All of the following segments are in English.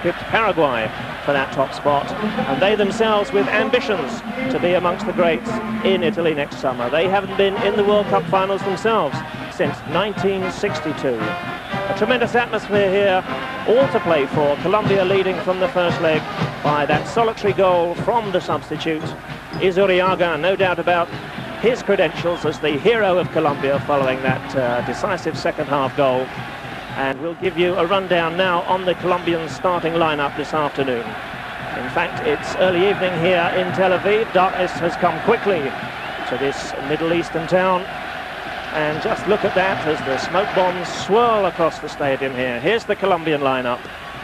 picked Paraguay for that top spot, and they themselves with ambitions to be amongst the greats in Italy next summer. They haven't been in the World Cup finals themselves since 1962. A tremendous atmosphere here, all to play for. Colombia leading from the first leg by that solitary goal from the substitute Izuriaga. No doubt about his credentials as the hero of Colombia following that decisive second half goal. And we'll give you a rundown now on the Colombian starting lineup this afternoon. In fact, it's early evening here in Tel Aviv. Darkness has come quickly to this Middle Eastern town. And just look at that as the smoke bombs swirl across the stadium here. Here's the Colombian lineup.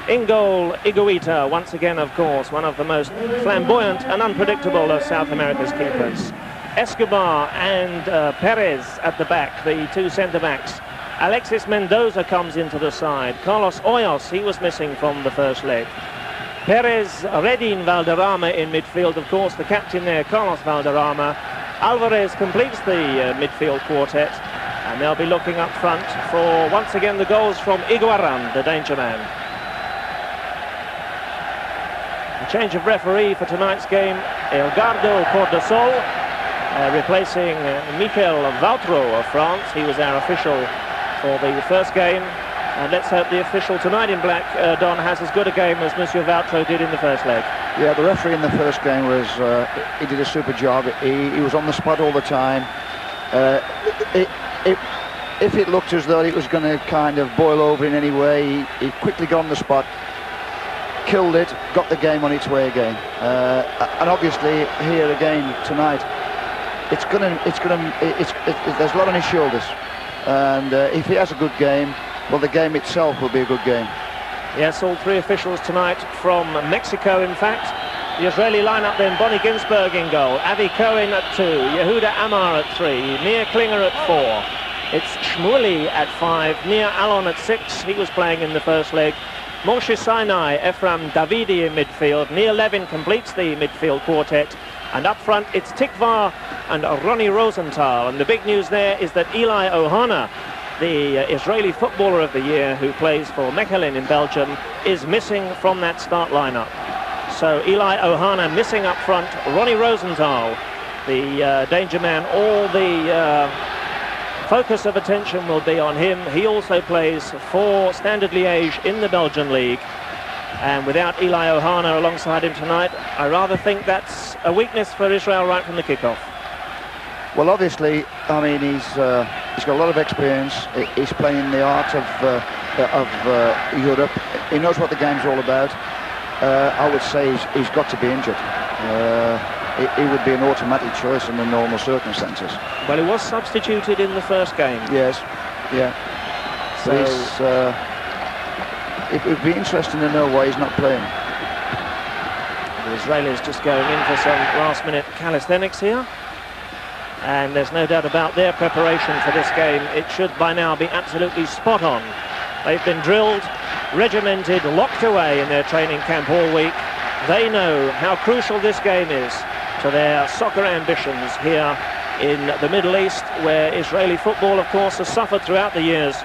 In goal, Higuita, once again, of course, one of the most flamboyant and unpredictable of South America's keepers. Escobar and Perez at the back, the two centre-backs. Alexis Mendoza comes into the side. Carlos Hoyos, he was missing from the first leg. Perez, Redin, Valderrama in midfield. Of course, the captain there, Carlos Valderrama. Alvarez completes the midfield quartet. And they'll be looking up front for, once again, the goals from Higuaran, the danger man. A change of referee for tonight's game. Elgardo Cordasol, replacing Michel Vautreau of France. He was our official for the first game, and let's hope the official tonight in black, Don, has as good a game as Monsieur Vautreau did in the first leg. Yeah, the referee in the first game was, he did a super job. He was on the spot all the time. If it looked as though it was going to kind of boil over in any way, he quickly got on the spot, killed it, got the game on its way again. And obviously here again tonight, there's a lot on his shoulders. And if he has a good game, well, the game itself will be a good game. Yes, all three officials tonight from Mexico, in fact. The Israeli lineup then: Bonnie Ginsberg in goal, Avi Cohen at 2, Yehuda Amar at 3, Nir Klinger at 4. It's Shmuli at 5, Nir Alon at 6, he was playing in the first leg. Moshe Sinai, Ephraim Davidi in midfield. Neil Levin completes the midfield quartet. And up front, it's Tikva and Ronnie Rosenthal. And the big news there is that Eli Ohana, the Israeli footballer of the year who plays for Mechelen in Belgium, is missing from that start lineup. So Eli Ohana missing up front. Ronnie Rosenthal, the danger man, all the focus of attention will be on him. He also plays for Standard Liège in the Belgian league. And without Eli Ohana alongside him tonight, I rather think that's a weakness for Israel right from the kickoff. Well, obviously, I mean, he's got a lot of experience. He's playing the art of Europe. He knows what the game's all about. I would say he's got to be injured. He would be an automatic choice in the normal circumstances. Well, he was substituted in the first game. Yes, yeah. So it would be interesting to know why he's not playing. The Israelis just going in for some last-minute calisthenics here. And there's no doubt about their preparation for this game. It should by now be absolutely spot on. They've been drilled, regimented, locked away in their training camp all week. They know how crucial this game is to their soccer ambitions here in the Middle East, where Israeli football, of course, has suffered throughout the years,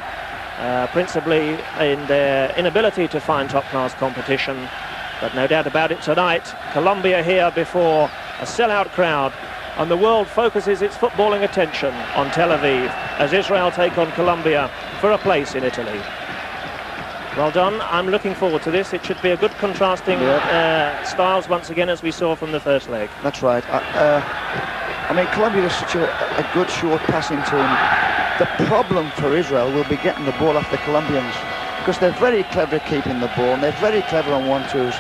principally in their inability to find top-class competition. But no doubt about it tonight, Colombia here before a sellout crowd, and the world focuses its footballing attention on Tel Aviv as Israel take on Colombia for a place in Italy. Well done. I'm looking forward to this. It should be a good contrasting styles once again, as we saw from the first leg. That's right. I mean, Colombia is such a good short passing team. The problem for Israel will be getting the ball off the Colombians, because they're very clever at keeping the ball, and they're very clever on 1-2s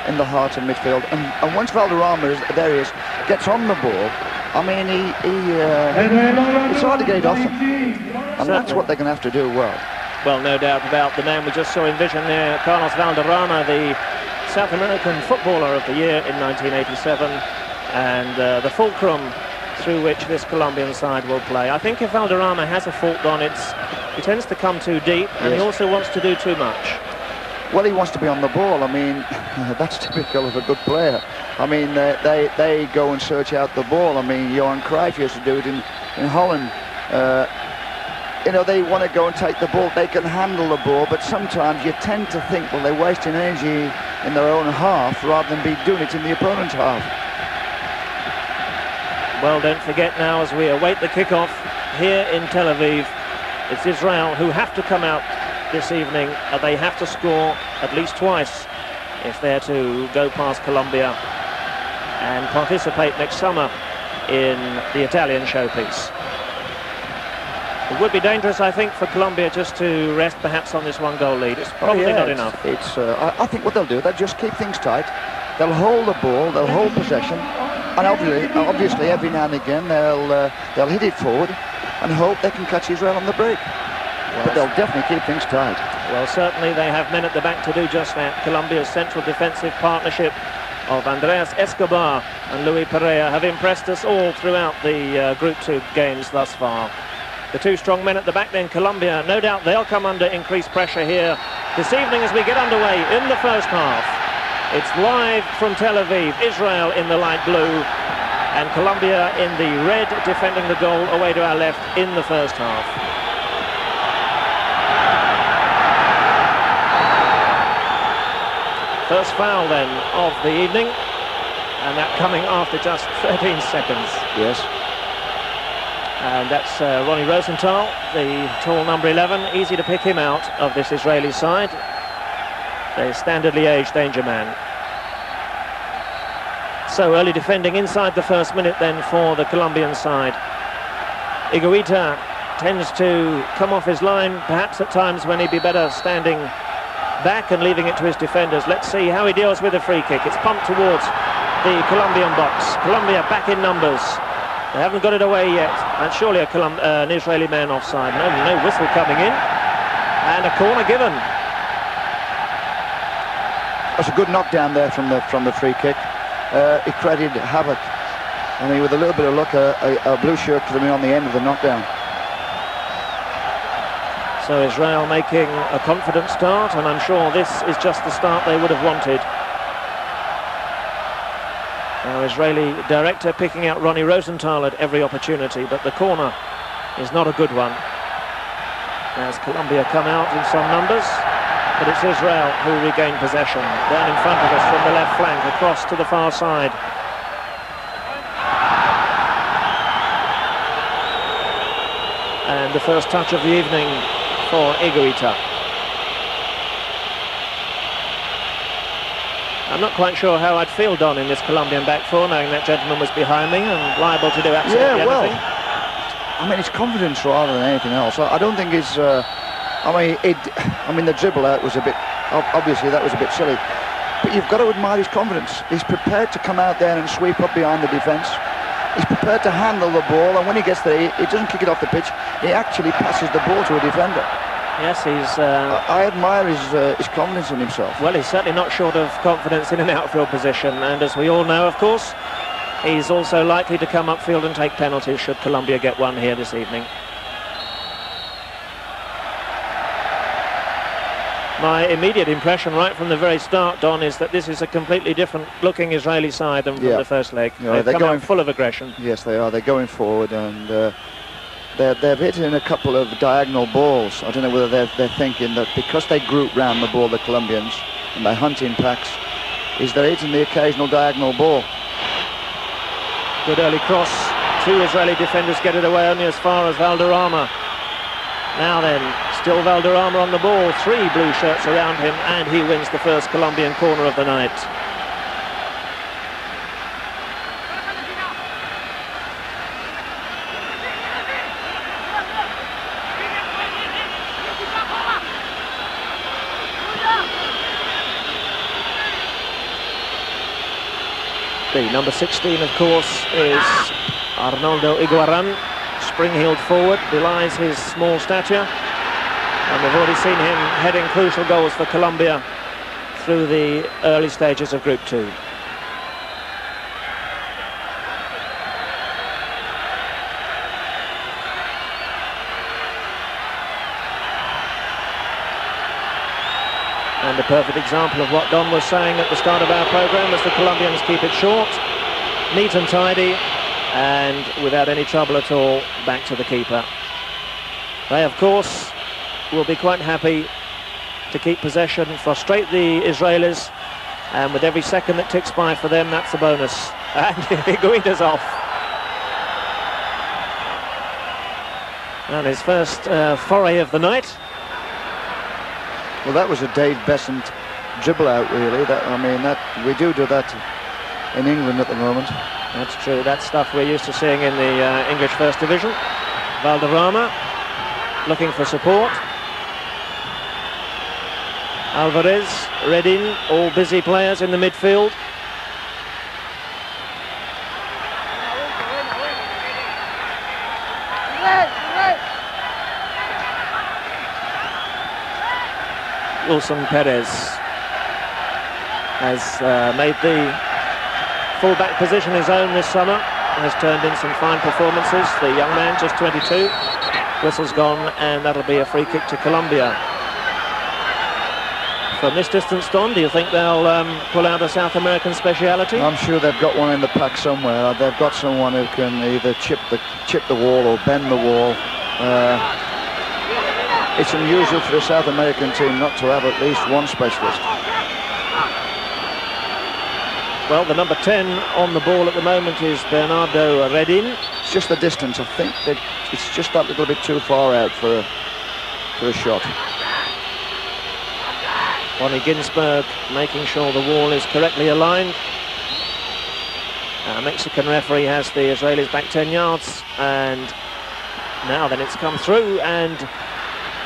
in the heart of midfield. And once Valderrama, there he is, gets on the ball, I mean, it's hard to get it off him. And that's what they're going to have to do well. Well, no doubt about the man we just saw in vision there, Carlos Valderrama, the South American Footballer of the Year in 1987, and the fulcrum through which this Colombian side will play. I think if Valderrama has a fault on it, he tends to come too deep, and he also wants to do too much. Well, he wants to be on the ball. I mean, that's typical of a good player. I mean, they go and search out the ball. I mean, Johan Cruyff used to do it in Holland. you know, they want to go and take the ball. They can handle the ball, but sometimes you tend to think, well, they're wasting energy in their own half rather than be doing it in the opponent's half. Well, don't forget now, as we await the kickoff here in Tel Aviv, it's Israel who have to come out this evening. They have to score at least twice if they're to go past Colombia and participate next summer in the Italian showpiece. It would be dangerous, I think, for Colombia just to rest perhaps on this one-goal lead. It's probably not enough. I think what they'll do, they'll just keep things tight. They'll hold the ball, they'll hold possession, and obviously every now and again they'll hit it forward and hope they can catch Israel on the break. But they'll definitely keep things tight. Well, certainly they have men at the back to do just that. Colombia's central defensive partnership of Andreas Escobar and Luis Pereira have impressed us all throughout the Group 2 games thus far. The two strong men at the back then, Colombia, no doubt they'll come under increased pressure here this evening as we get underway in the first half. It's live from Tel Aviv, Israel in the light blue and Colombia in the red, defending the goal away to our left in the first half. First foul then of the evening, and that coming after just 13 seconds. Yes. And that's Ronnie Rosenthal, the tall number 11. Easy to pick him out of this Israeli side. The Standard Liège danger man. So early defending inside the first minute then for the Colombian side. Higuita tends to come off his line, perhaps at times when he'd be better standing back and leaving it to his defenders. Let's see how he deals with a free kick. It's pumped towards the Colombian box. Colombia back in numbers. They haven't got it away yet, and surely an Israeli man offside. No whistle coming in, and a corner given. That's a good knockdown there from the free kick. It created havoc. I mean, with a little bit of luck, a blue shirt could have been on the end of the knockdown. So Israel making a confident start, and I'm sure this is just the start they would have wanted. Now, Israeli director picking out Ronnie Rosenthal at every opportunity, but the corner is not a good one. As Colombia come out in some numbers, but it's Israel who regain possession. Down in front of us from the left flank, across to the far side. And the first touch of the evening for Higuita. I'm not quite sure how I'd feel, Don, in this Colombian back four, knowing that gentleman was behind me and liable to do absolutely anything. I mean, it's confidence rather than anything else. I don't think it's... I mean, the dribble out was a bit... Obviously, that was a bit silly. But you've got to admire his confidence. He's prepared to come out there and sweep up behind the defence. He's prepared to handle the ball, and when he gets there, he doesn't kick it off the pitch. He actually passes the ball to a defender. Yes, he's... I admire his confidence in himself. Well, he's certainly not short of confidence in an outfield position, and as we all know, of course, he's also likely to come upfield and take penalties should Colombia get one here this evening. My immediate impression right from the very start, Don, is that this is a completely different looking Israeli side than from the first leg. Yeah, they're coming full of aggression. Yes, they are. They're going forward, and they've hit in a couple of diagonal balls. I don't know whether they're thinking that because they group round the ball, the Colombians, and they hunt in packs, is they're hitting the occasional diagonal ball. Good early cross. Two Israeli defenders get it away only as far as Valderrama. Now then, still Valderrama on the ball. Three blue shirts around him, and he wins the first Colombian corner of the night. The number 16, of course, is Arnoldo Higuaran. Spring-heeled forward, belies his small stature. And we've already seen him heading crucial goals for Colombia through the early stages of Group 2. And a perfect example of what Don was saying at the start of our programme, as the Colombians keep it short, neat and tidy, and without any trouble at all, back to the keeper. They, of course, will be quite happy to keep possession, frustrate the Israelis, and with every second that ticks by for them, that's a bonus. And Higuita's off. And his first foray of the night. Well, that was a Dave Besant dribble out, really. We do that in England at the moment. That's true. That's stuff we're used to seeing in the English First Division. Valderrama looking for support. Alvarez, Redin, all busy players in the midfield. Wilson Perez has made the full-back position his own this summer, has turned in some fine performances. The young man, just 22, whistle's gone, and that'll be a free kick to Colombia. From this distance, Don, do you think they'll pull out a South American speciality? I'm sure they've got one in the pack somewhere. They've got someone who can either chip the wall or bend the wall. It's unusual for a South American team not to have at least one specialist. Well, the number 10 on the ball at the moment is Bernardo Redin. It's just the distance. I think that it's just that little bit too far out for a shot. Bonnie Ginsberg making sure the wall is correctly aligned. Mexican referee has the Israelis back 10 yards, and now then it's come through, and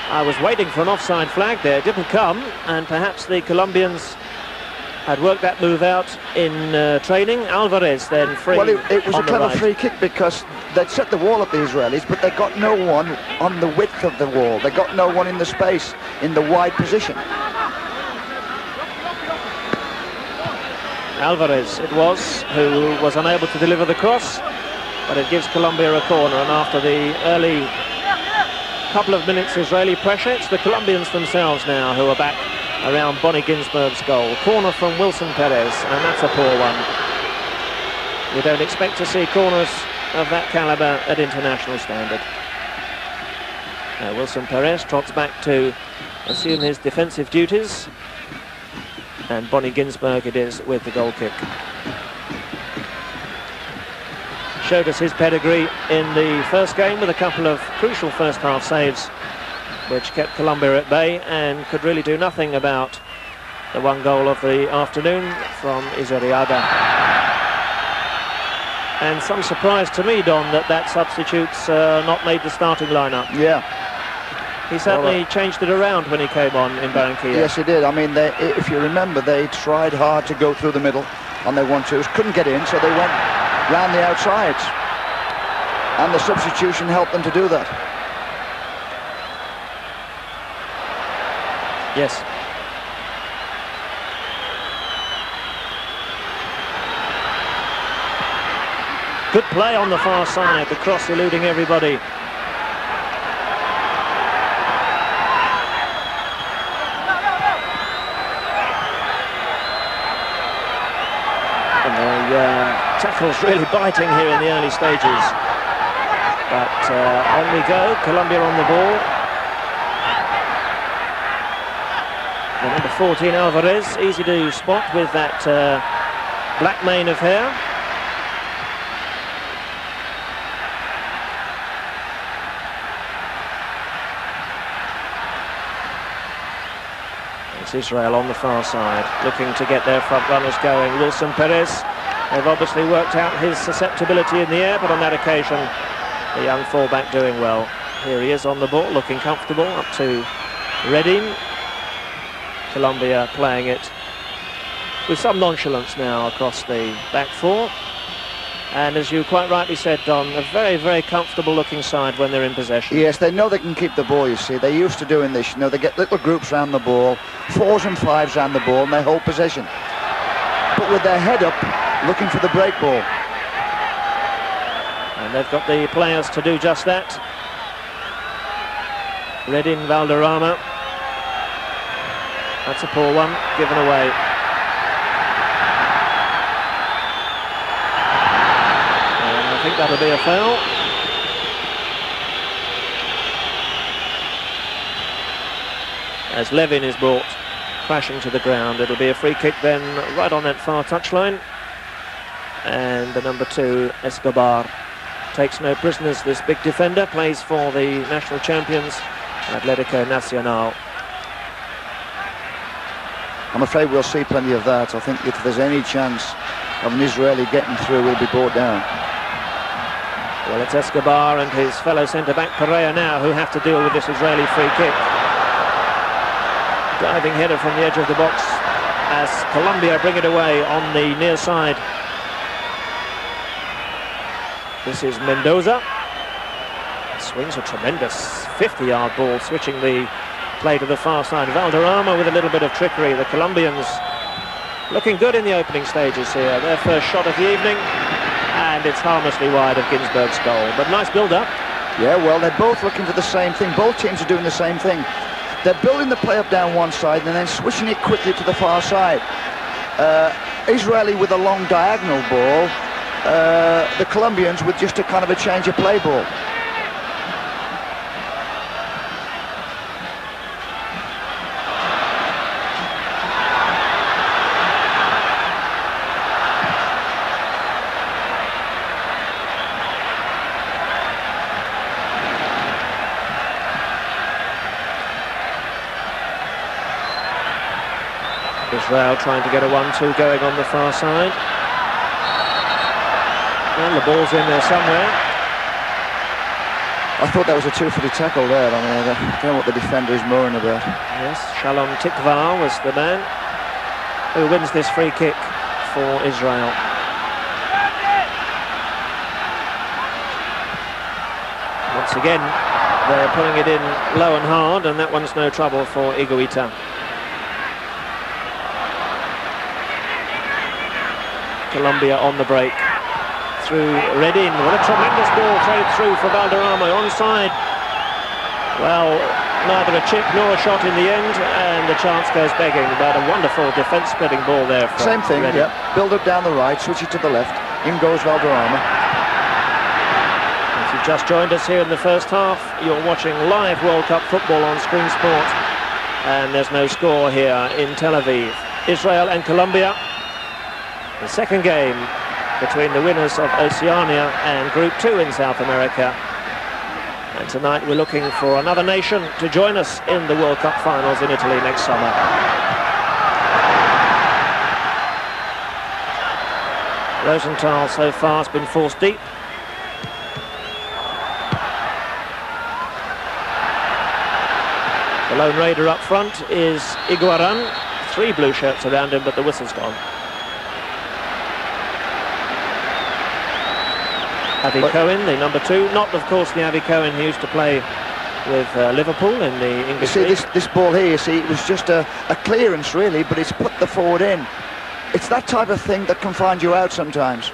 I was waiting for an offside flag there. It didn't come, and perhaps the Colombians had worked that move out in training. Alvarez then free. Well, it was a clever right. free kick because they'd set the wall up, the Israelis, but they got no one on the width of the wall. They got no one in the space, in the wide position. Alvarez it was, who was unable to deliver the cross, but it gives Colombia a corner, and after the early couple of minutes Israeli pressure, it's the Colombians themselves now who are back around Bonnie Ginsberg's goal. Corner from Wilson Perez, and that's a poor one. You don't expect to see corners of that caliber at international standard. Wilson Perez trots back to assume his defensive duties, and Bonnie Ginsberg it is with the goal kick. Showed us his pedigree in the first game with a couple of crucial first half saves which kept Colombia at bay, and could really do nothing about the one goal of the afternoon from Izariaga. And some surprise to me, Don, that substitute's not made the starting lineup. Yeah. He certainly changed it around when he came on in Barranquilla. Yes, he did. I mean, if you remember, they tried hard to go through the middle on their 1-2s, couldn't get in, so they went round the outsides. And the substitution helped them to do that. Yes. Good play on the far side, the cross eluding everybody. And the tackle's really biting here in the early stages. But on we go, Colombia on the ball. The number 14, Alvarez, easy to spot with that black mane of hair. It's Israel on the far side, looking to get their front runners going. Wilson Perez, they've obviously worked out his susceptibility in the air, but on that occasion, the young fullback doing well. Here he is on the ball, looking comfortable, up to Redin. Colombia playing it with some nonchalance now across the back four. And as you quite rightly said, Don, a very, very comfortable looking side when they're in possession. Yes, they know they can keep the ball, you see. They're used to doing this. You know, they get little groups round the ball, 4s and 5s round the ball, and they hold possession. But with their head up, looking for the break ball. And they've got the players to do just that. Redin, Valderrama. That's a poor one, given away. And I think that'll be a foul. as Levin is brought crashing to the ground. It'll be a free kick then right on that far touchline. And the number 2, Escobar, takes no prisoners. This big defender plays for the national champions, Atlético Nacional. I'm afraid we'll see plenty of that. I think if there's any chance of an Israeli getting through, we'll be brought down. Well, it's Escobar and his fellow centre-back Pereira now who have to deal with this Israeli free kick. Diving header from the edge of the box as Colombia bring it away on the near side. This is Mendoza. Swings a tremendous 50-yard ball, switching the play to the far side. Valderrama with a little bit of trickery. The Colombians looking good in the opening stages here. Their first shot of the evening, and it's harmlessly wide of Ginsberg's goal. But nice build-up. Yeah, well, they're both looking for the same thing. Both teams are doing the same thing. They're building the play up down one side and then switching it quickly to the far side. Israeli with a long diagonal ball. The Colombians with just a kind of a change of play ball. Israel trying to get a 1-2 going on the far side. And the ball's in there somewhere. I thought that was a two-footed tackle there. I mean, I don't know what the defender is mooring about. Yes, Shalom Tikvar was the man who wins this free kick for Israel. Once again, they're putting it in low and hard, and that one's no trouble for Higuita. Colombia on the break. Through Redin. What a tremendous ball played through for Valderrama. Onside. Well, neither a chip nor a shot in the end, and the chance goes begging. But a wonderful defence-splitting ball there from Same thing, Redin. yeah. Build up down the right, switch it to the left. In goes Valderrama. If you've just joined us here in the first half, you're watching live World Cup football on Screen Sport. And there's no score here in Tel Aviv. Israel and Colombia. The second game between the winners of Oceania and Group 2 in South America. And tonight we're looking for another nation to join us in the World Cup finals in Italy next summer. Rosenthal so far has been forced deep. The lone raider up front is Higuaran. 3 blue shirts around him, but the whistle's gone. Avi Cohen, the number 2, not of course the Avi Cohen who used to play with Liverpool in the English League. See, this ball here, you see, it was just a clearance really, but it's put the forward in. It's that type of thing that can find you out sometimes.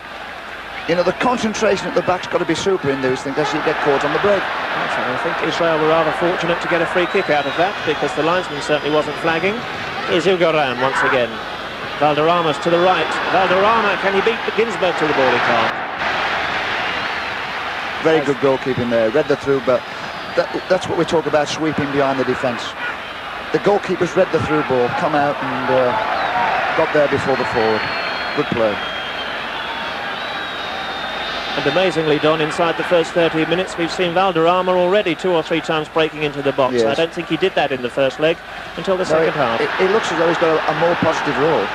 You know, the concentration at the back's got to be super in those things, as you get caught on the break. Actually, I think Israel were rather fortunate to get a free kick out of that, because the linesman certainly wasn't flagging. Here's Higuaran once again. Valderrama's to the right. Valderrama, can he beat Ginsberg to the ball? He can't. Very good goalkeeping there, read the through, but that's what we talk about, sweeping behind the defence. The goalkeepers read the through ball, come out and got there before the forward. Good play. And amazingly, Don, inside the first 30 minutes, we've seen Valderrama already 2 or 3 times breaking into the box. Yes. I don't think he did that in the first leg until the second half. It looks as though he's got a more positive role.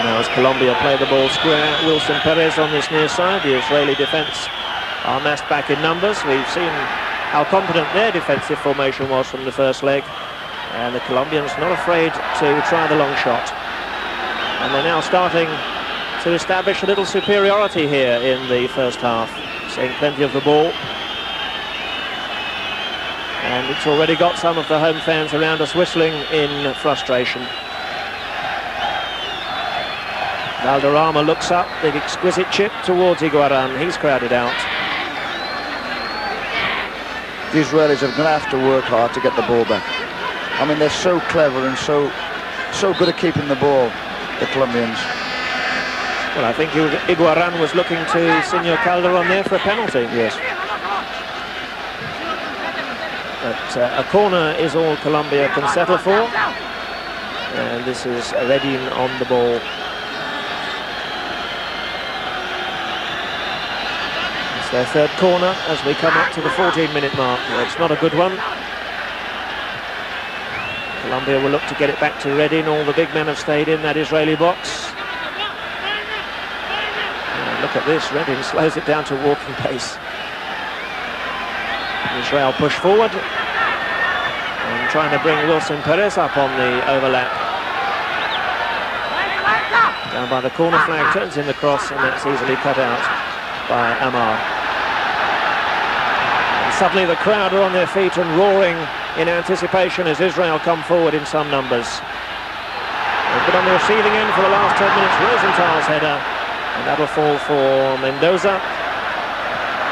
As Colombia play the ball square, Wilson Perez on this near side. The Israeli defence are massed back in numbers. We've seen how competent their defensive formation was from the first leg, and the Colombians not afraid to try the long shot. And they're now starting to establish a little superiority here in the first half, seeing plenty of the ball. And it's already got some of the home fans around us whistling in frustration. Valderrama looks up, the exquisite chip towards Higuaran. He's crowded out. the Israelis are going to have to work hard to get the ball back. I mean, they're so clever and so good at keeping the ball, the Colombians. Well, I think Iguaran was looking to Senor Calderon there for a penalty. Yes. But a corner is all Colombia can settle for. And this is Redin on the ball. It's their third corner as we come up to the 14-minute mark. It's not a good one. Colombia will look to get it back to Redin. All the big men have stayed in that Israeli box. And look at this, Redin slows it down to walking pace. Israel push forward and trying to bring Wilson Perez up on the overlap. Down by the corner flag, turns in the cross, and that's easily cut out by Amar. And suddenly the crowd are on their feet and roaring in anticipation as Israel come forward in some numbers. But on the receiving end for the last 10 minutes, Rosenthal's header, and that'll fall for Mendoza.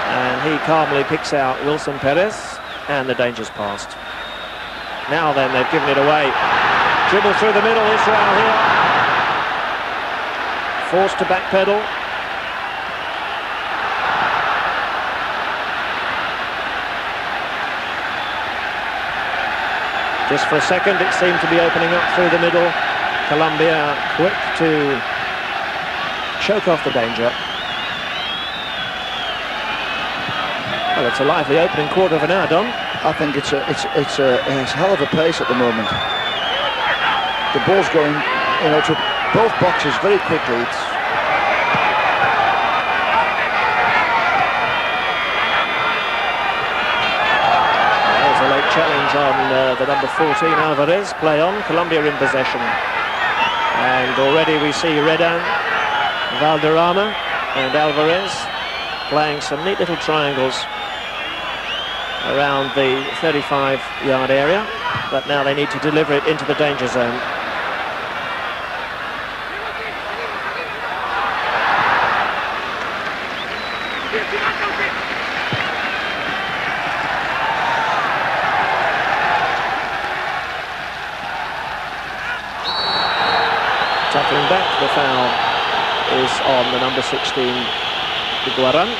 And he calmly picks out Wilson Perez, and the danger's past. Now then, they've given it away. Dribble through the middle, Israel here. Forced to backpedal. Just for a second, it seemed to be opening up through the middle. Colombia quick to choke off the danger. Well, it's a lively opening quarter of an hour, Don. I think it's a hell of a pace at the moment. The ball's going, you know, to both boxes very quickly. There's a late challenge on the number 14 Alvarez. Play on. Colombia in possession, and already we see Redin, Valderrama, and Alvarez playing some neat little triangles around the 35-yard area, but now they need to deliver it into the danger zone. Tackling back, the foul is on the number 16, Iguaran.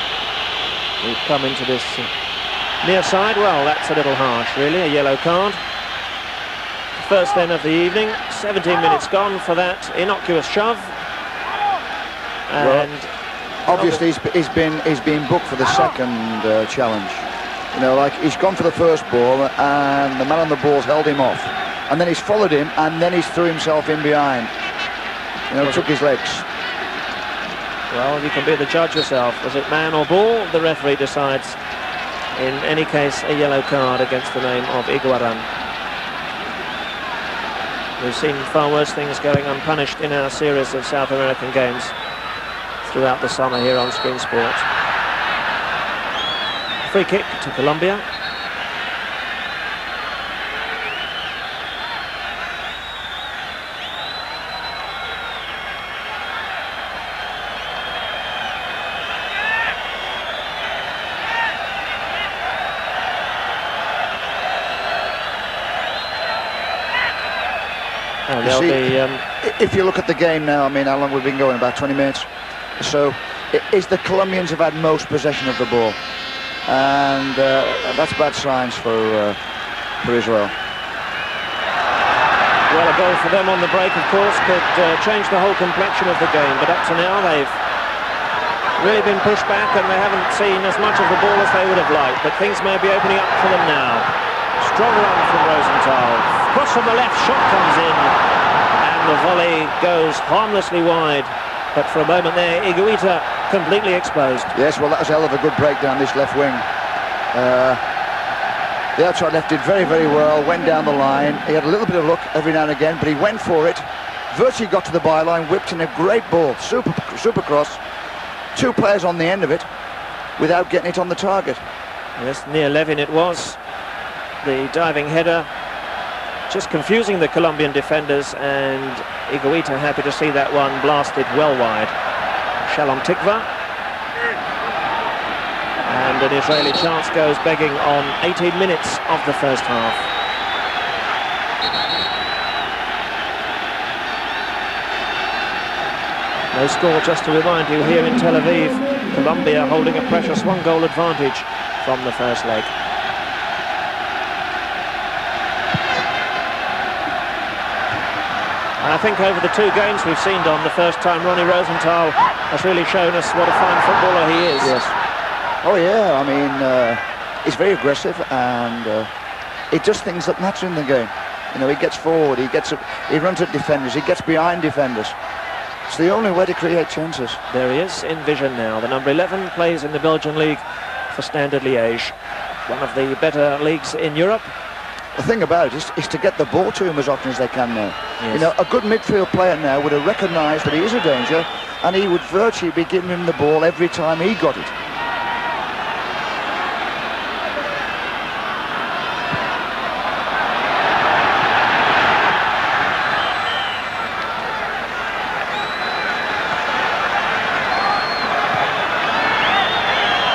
We've come into this near side. Well, that's a little harsh, really. A yellow card. First then of the evening. 17 minutes gone for that innocuous shove. And well, obviously he's been booked for the second challenge. You know, like he's gone for the first ball and the man on the ball's held him off, and then he's followed him and then he's threw himself in behind. You know, took his legs. Well, you can be the judge yourself. Was it man or ball? The referee decides. In any case, a yellow card against the name of Iguaran. We've seen far worse things going unpunished in our series of South American games throughout the summer here on Screen Sport. Free kick to Colombia. If you look at the game now, I mean, how long we've been going? About 20 minutes. So, the Colombians have had most possession of the ball, and that's bad signs for Israel. Well, a goal for them on the break, of course, could change the whole complexion of the game. But up to now, they've really been pushed back, and they haven't seen as much of the ball as they would have liked. But things may be opening up for them now. Strong run from Rosenthal. Cross from the left, shot comes in. The volley goes harmlessly wide, but for a moment there, Higuita completely exposed. Yes, well, that was a hell of a good break down this left wing. The outside left did very, very well, went down the line. He had a little bit of luck every now and again, but he went for it, virtually got to the byline, whipped in a great ball, super cross. Two players on the end of it without getting it on the target. Yes, near Levin it was. The diving header just confusing the Colombian defenders, and Higuita happy to see that one blasted well wide. Shalom Tikva. And an Israeli chance goes begging on 18 minutes of the first half. No score, just to remind you, here in Tel Aviv. Colombia holding a precious one-goal advantage from the first leg. And I think over the two games we've seen, Don, the first time Ronnie Rosenthal has really shown us what a fine footballer he is. Yes. Oh yeah, I mean, he's very aggressive, and he does things that matter in the game. You know, he gets forward, he runs at defenders, he gets behind defenders. It's the only way to create chances. There he is in vision now. The number 11 plays in the Belgian league for Standard Liège, one of the better leagues in Europe. The thing about it is to get the ball to him as often as they can now. Yes. You know, a good midfield player now would have recognised that he is a danger, and he would virtually be giving him the ball every time he got it.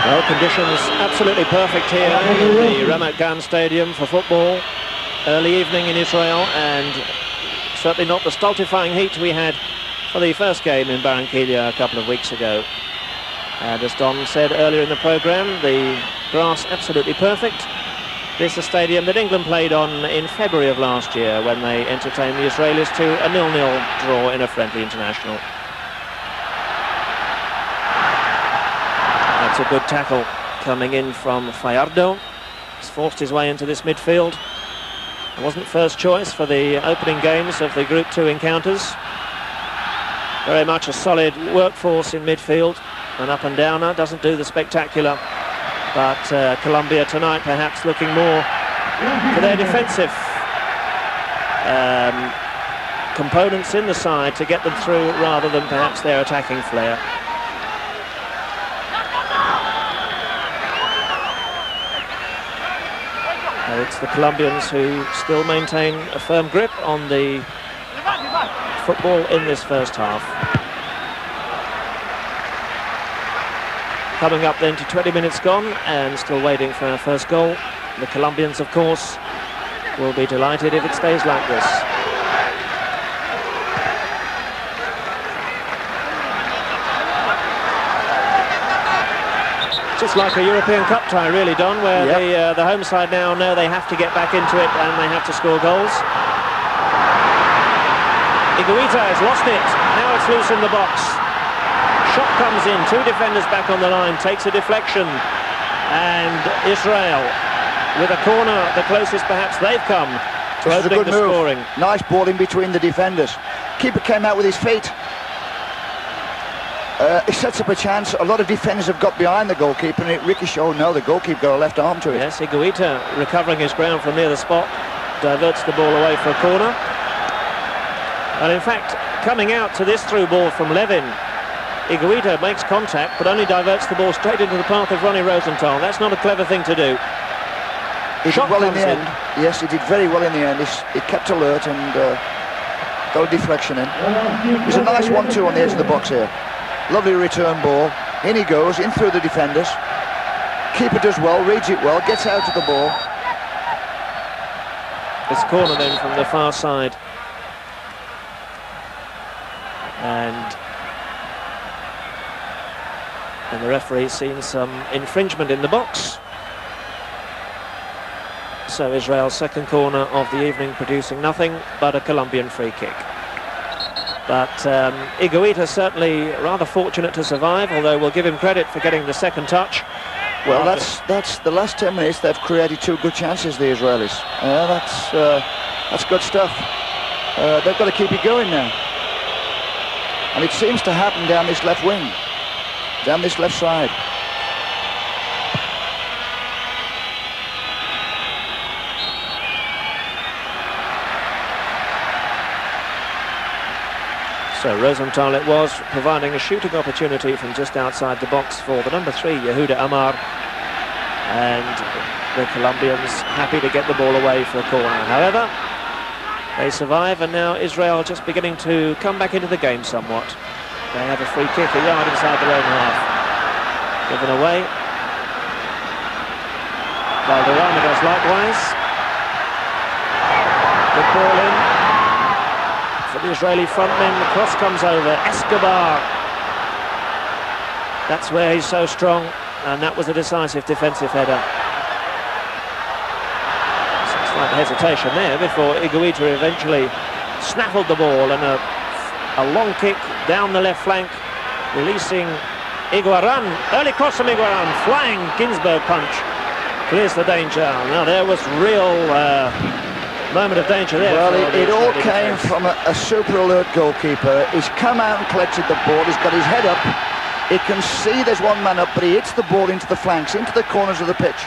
Well, conditions absolutely perfect here in the Ramat Gan Stadium for football. Early evening in Israel, and certainly not the stultifying heat we had for the first game in Barranquilla a couple of weeks ago. And as Don said earlier in the programme, the grass absolutely perfect. This is a stadium that England played on in February of last year when they entertained the Israelis to a 0-0 draw in a friendly international. That's a good tackle coming in from Fajardo. He's forced his way into this midfield. It wasn't first choice for the opening games of the Group 2 encounters. Very much a solid workforce in midfield. An up and downer, doesn't do the spectacular. But Colombia tonight perhaps looking more to their defensive components in the side to get them through rather than perhaps their attacking flair. It's the Colombians who still maintain a firm grip on the football in this first half. Coming up then to 20 minutes gone and still waiting for our first goal. The Colombians, of course, will be delighted if it stays like this. Just like a European Cup tie, really, Don, where the home side now know they have to get back into it and they have to score goals. Higuita has lost it. Now it's loose in the box. Shot comes in. Two defenders back on the line. Takes a deflection. And Israel with a corner, the closest perhaps they've come to opening the scoring. Nice ball in between the defenders. Keeper came out with his feet. He sets up a chance. A lot of defenders have got behind the goalkeeper, and it ricocheted. Oh no, the goalkeeper got a left arm to it. Yes, Higuita recovering his ground from near the spot, diverts the ball away for a corner. And in fact, coming out to this through ball from Levin, Higuita makes contact, but only diverts the ball straight into the path of Ronnie Rosenthal. That's not a clever thing to do. He did well in the end. Yes, he did very well in the end. He kept alert and got a deflection in. It was a nice 1-2 on the edge of the box here. Lovely return ball. In he goes, in through the defenders. Keeper does well, reads it well, gets out of the ball. This corner then from the far side. And the referee's seen some infringement in the box. So Israel's second corner of the evening producing nothing but a Colombian free kick. But Higuita certainly rather fortunate to survive, although we'll give him credit for getting the second touch. Well, that's the last 10 minutes. They've created two good chances, the Israelis. That's good stuff. They've got to keep it going now. And it seems to happen down this left wing, down this left side. So Rosenthal it was, providing a shooting opportunity from just outside the box for the number 3, Yehuda Amar. And the Colombians happy to get the ball away for a corner. However, they survive, and now Israel just beginning to come back into the game somewhat. They have a free kick a yard inside their own half. Given away Valderrama does likewise. Good ball in for the Israeli front men. The cross comes over. Escobar. That's where he's so strong, and that was a decisive defensive header. Some slight hesitation there before Higuita eventually snaffled the ball, and a long kick down the left flank, releasing Higuaran. Early cross from Higuaran, flying Ginsberg punch. Clears the danger. Now there was real moment of danger there. Well, it all came from a super alert goalkeeper. He's come out and collected the ball. He's got his head up. He can see there's one man up, but he hits the ball into the flanks, into the corners of the pitch.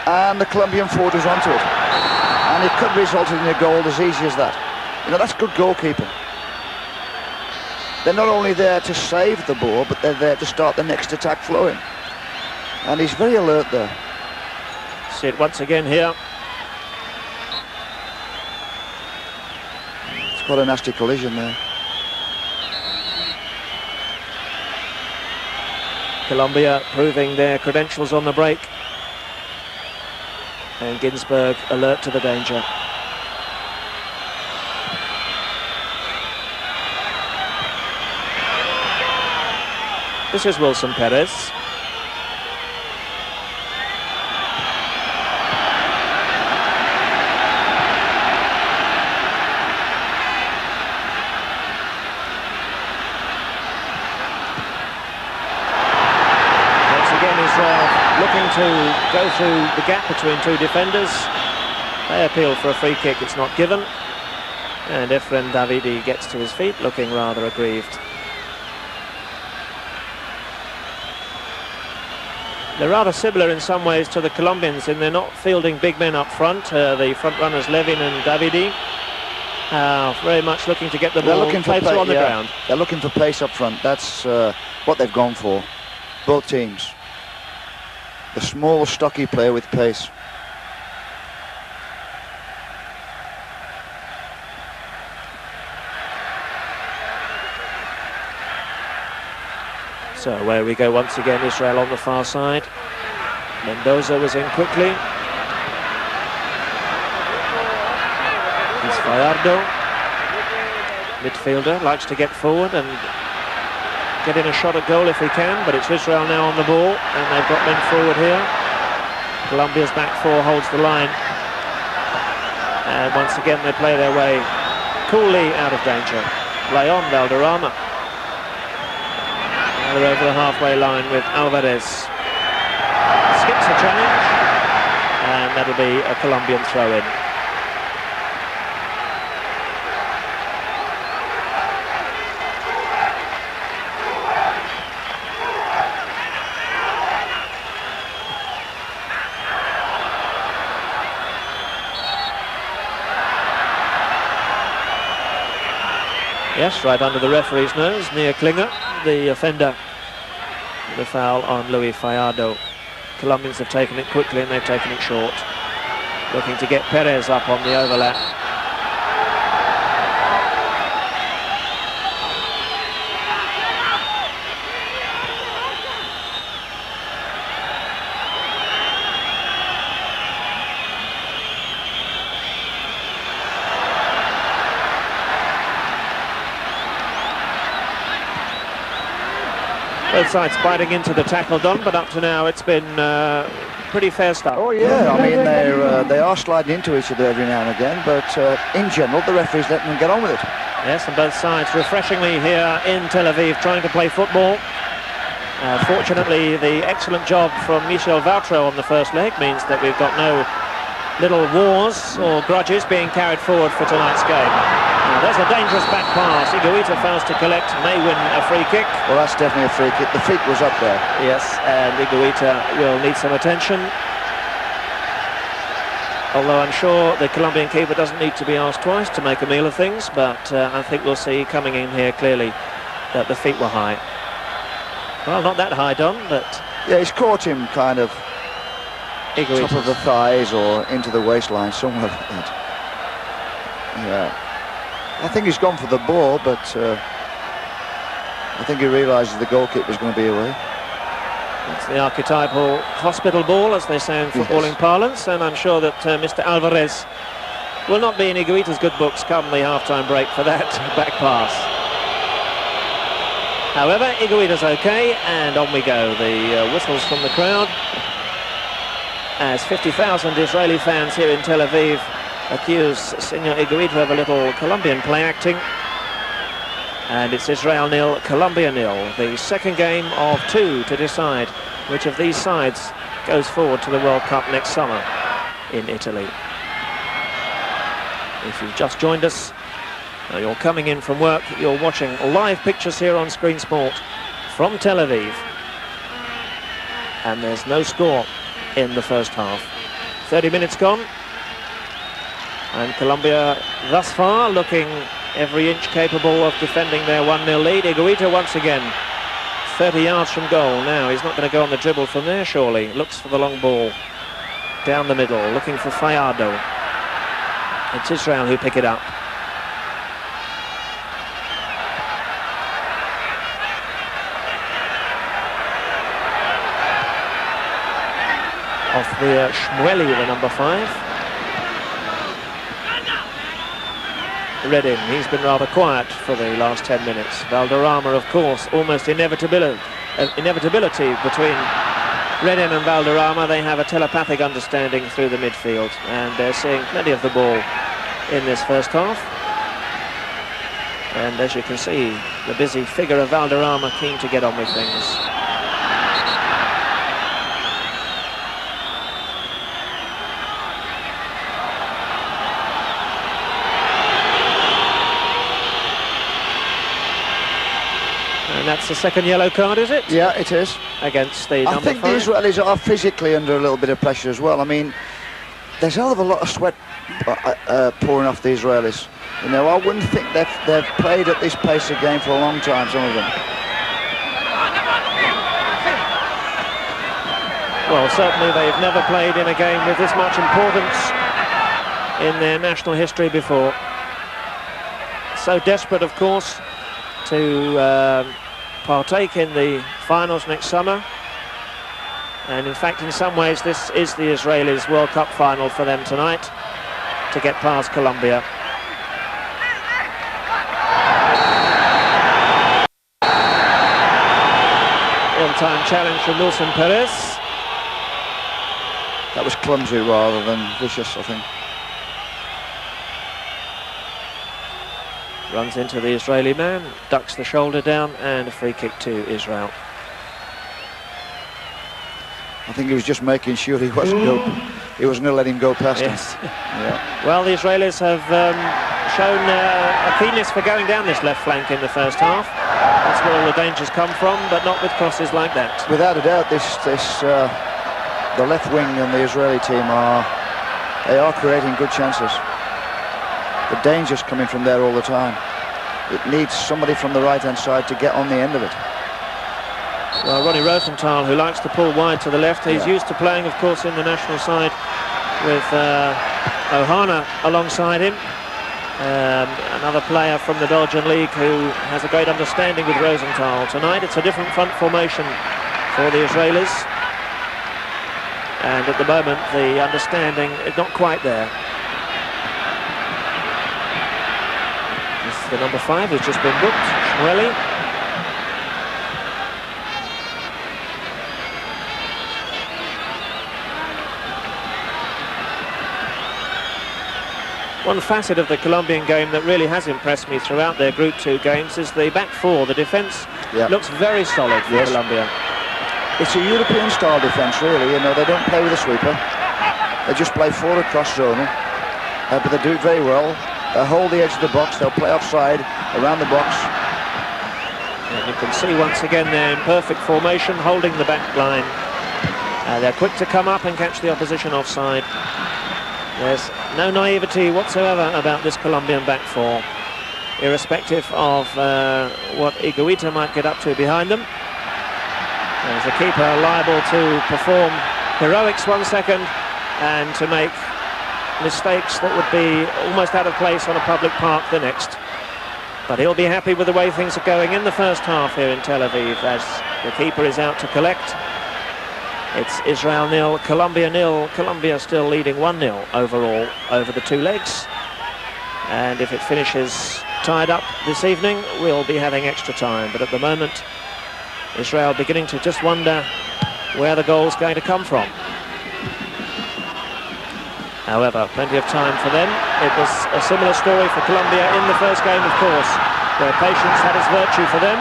And the Colombian forward was onto it. And it could result in a goal as easy as that. You know, that's good goalkeeping. They're not only there to save the ball, but they're there to start the next attack flowing. And he's very alert there. See it once again here. It's quite a nasty collision there. Colombia proving their credentials on the break. And Ginsberg alert to the danger. This is Wilson Perez. Looking to go through the gap between two defenders. They appeal for a free kick, it's not given. And Efren Davidi gets to his feet, looking rather aggrieved. They're rather similar in some ways to the Colombians, in they're not fielding big men up front. The front runners, Levin and Davidi, very much looking to get the ball played through on the ground. They're looking for pace up front. That's what they've gone for, both teams. The small, stocky player with pace. So away we go once again, Israel on the far side. Mendoza was in quickly. It's Fallardo, midfielder, likes to get forward and get in a shot at goal if he can, but it's Israel now on the ball, and they've got men forward here. Colombia's back four holds the line, and once again they play their way coolly out of danger. Leon Valderrama. Now they're over the halfway line with Alvarez. Skips a challenge, and that'll be a Colombian throw-in. Yes, right under the referee's nose, near Klinger, the offender. The foul on Luis Fallardo. Colombians have taken it quickly and they've taken it short. Looking to get Perez up on the overlap. Both sides biting into the tackle, Don, but up to now it's been pretty fair stuff. Oh yeah, I mean they are sliding into each other every now and again, but in general the referee's letting them get on with it. Yes, on both sides, refreshingly here in Tel Aviv, trying to play football. Fortunately, the excellent job from Michel Vautreau on the first leg means that we've got no little wars or grudges being carried forward for tonight's game. Now, there's a dangerous back pass. Higuita fails to collect, may win a free kick. Well, that's definitely a free kick. The feet was up there. Yes, and Higuita will need some attention. Although I'm sure the Colombian keeper doesn't need to be asked twice to make a meal of things, but I think we'll see coming in here clearly that the feet were high. Well, not that high, Don, but... Yeah, he's caught him kind of Higuita's top of the thighs or into the waistline, somewhere like that. Yeah. I think he's gone for the ball, but I think he realises the goalkeeper's going to be away. It's the archetypal hospital ball, as they say in footballing parlance, and I'm sure that Mr. Alvarez will not be in Higuita's good books come the half-time break for that back pass. However, Higuita's okay, and on we go. The whistles from the crowd as 50,000 Israeli fans here in Tel Aviv accuse Senor Higuita of a little Colombian play acting. And it's Israel 0, Colombia 0. The second game of 2 to decide which of these sides goes forward to the World Cup next summer in Italy. If you've just joined us, you're coming in from work, you're watching live pictures here on Screen Sport from Tel Aviv. And there's no score in the first half. 30 minutes gone. And Colombia thus far looking every inch capable of defending their 1-0 lead. Higuita once again 30 yards from goal. Now he's not going to go on the dribble from there, surely. Looks for the long ball down the middle, looking for Fallardo. It's Israel who pick it up. Off the Shmueli, the number 5. Reddin, he's been rather quiet for the last 10 minutes. Valderrama, of course, almost inevitability between Reddin and Valderrama. They have a telepathic understanding through the midfield, and they're seeing plenty of the ball in this first half. And as you can see, the busy figure of Valderrama keen to get on with things. And that's the second yellow card, is it? Yeah, it is. Against the number 5. I think the Israelis are physically under a little bit of pressure as well. I mean, there's a hell of a lot of sweat pouring off the Israelis. You know, I wouldn't think they've played at this pace of game for a long time, some of them. Well, certainly they've never played in a game with this much importance in their national history before. So desperate, of course, to partake in the finals next summer. And in fact, in some ways, this is the Israelis' World Cup final for them tonight, to get past Colombia. Ill-timed challenge from Wilson Perez. That was clumsy rather than vicious, I think. Runs into the Israeli man, ducks the shoulder down, and a free kick to Israel. I think he was just making sure he wasn't going to let him go past him. Yeah. Well, the Israelis have shown a keenness for going down this left flank in the first half. That's where all the dangers come from, but not with crosses like that. Without a doubt, the left wing and the Israeli team are creating good chances. The danger's coming from there all the time. It needs somebody from the right-hand side to get on the end of it. Well, Ronnie Rosenthal, who likes to pull wide to the left, he's used to playing, of course, in the national side with Ohana alongside him. Another player from the Belgian league who has a great understanding with Rosenthal. Tonight it's a different front formation for the Israelis, and at the moment the understanding is not quite there. This is the number 5 who's just been booked, Shmueli. One facet of the Colombian game that really has impressed me throughout their Group 2 games is the back four. The defence looks very solid for Colombia. It's a European-style defence, really. You know, they don't play with a sweeper. They just play 4 across zonal, but they do it very well. They hold the edge of the box. They'll play offside around the box. And you can see once again they're in perfect formation, holding the back line. They're quick to come up and catch the opposition offside. There's no naivety whatsoever about this Colombian back four, irrespective of what Higuita might get up to behind them. There's a keeper liable to perform heroics 1 second and to make mistakes that would be almost out of place on a public park the next. But he'll be happy with the way things are going in the first half here in Tel Aviv, as the keeper is out to collect It's Israel 0, Colombia 0. Colombia still leading 1-0 overall over the two legs. And if it finishes tied up this evening, we'll be having extra time. But at the moment, Israel beginning to just wonder where the goal's going to come from. However, plenty of time for them. It was a similar story for Colombia in the first game, of course, where patience had its virtue for them.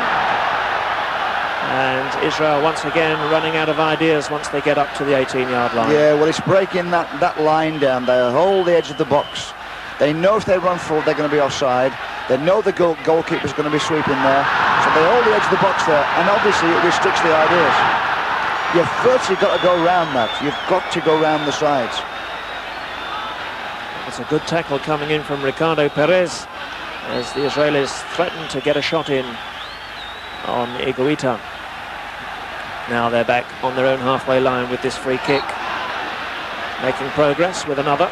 And Israel once again running out of ideas once they get up to the 18-yard line. Yeah, well, it's breaking that line down. They hold the edge of the box. They know if they run full, they're going to be offside. They know the goalkeeper's going to be sweeping there. So they hold the edge of the box there, and obviously it restricts the ideas. You've virtually got to go round that. You've got to go round the sides. It's a good tackle coming in from Ricardo Perez as the Israelis threaten to get a shot in on Higuita. Now they're back on their own halfway line with this free kick, making progress with another.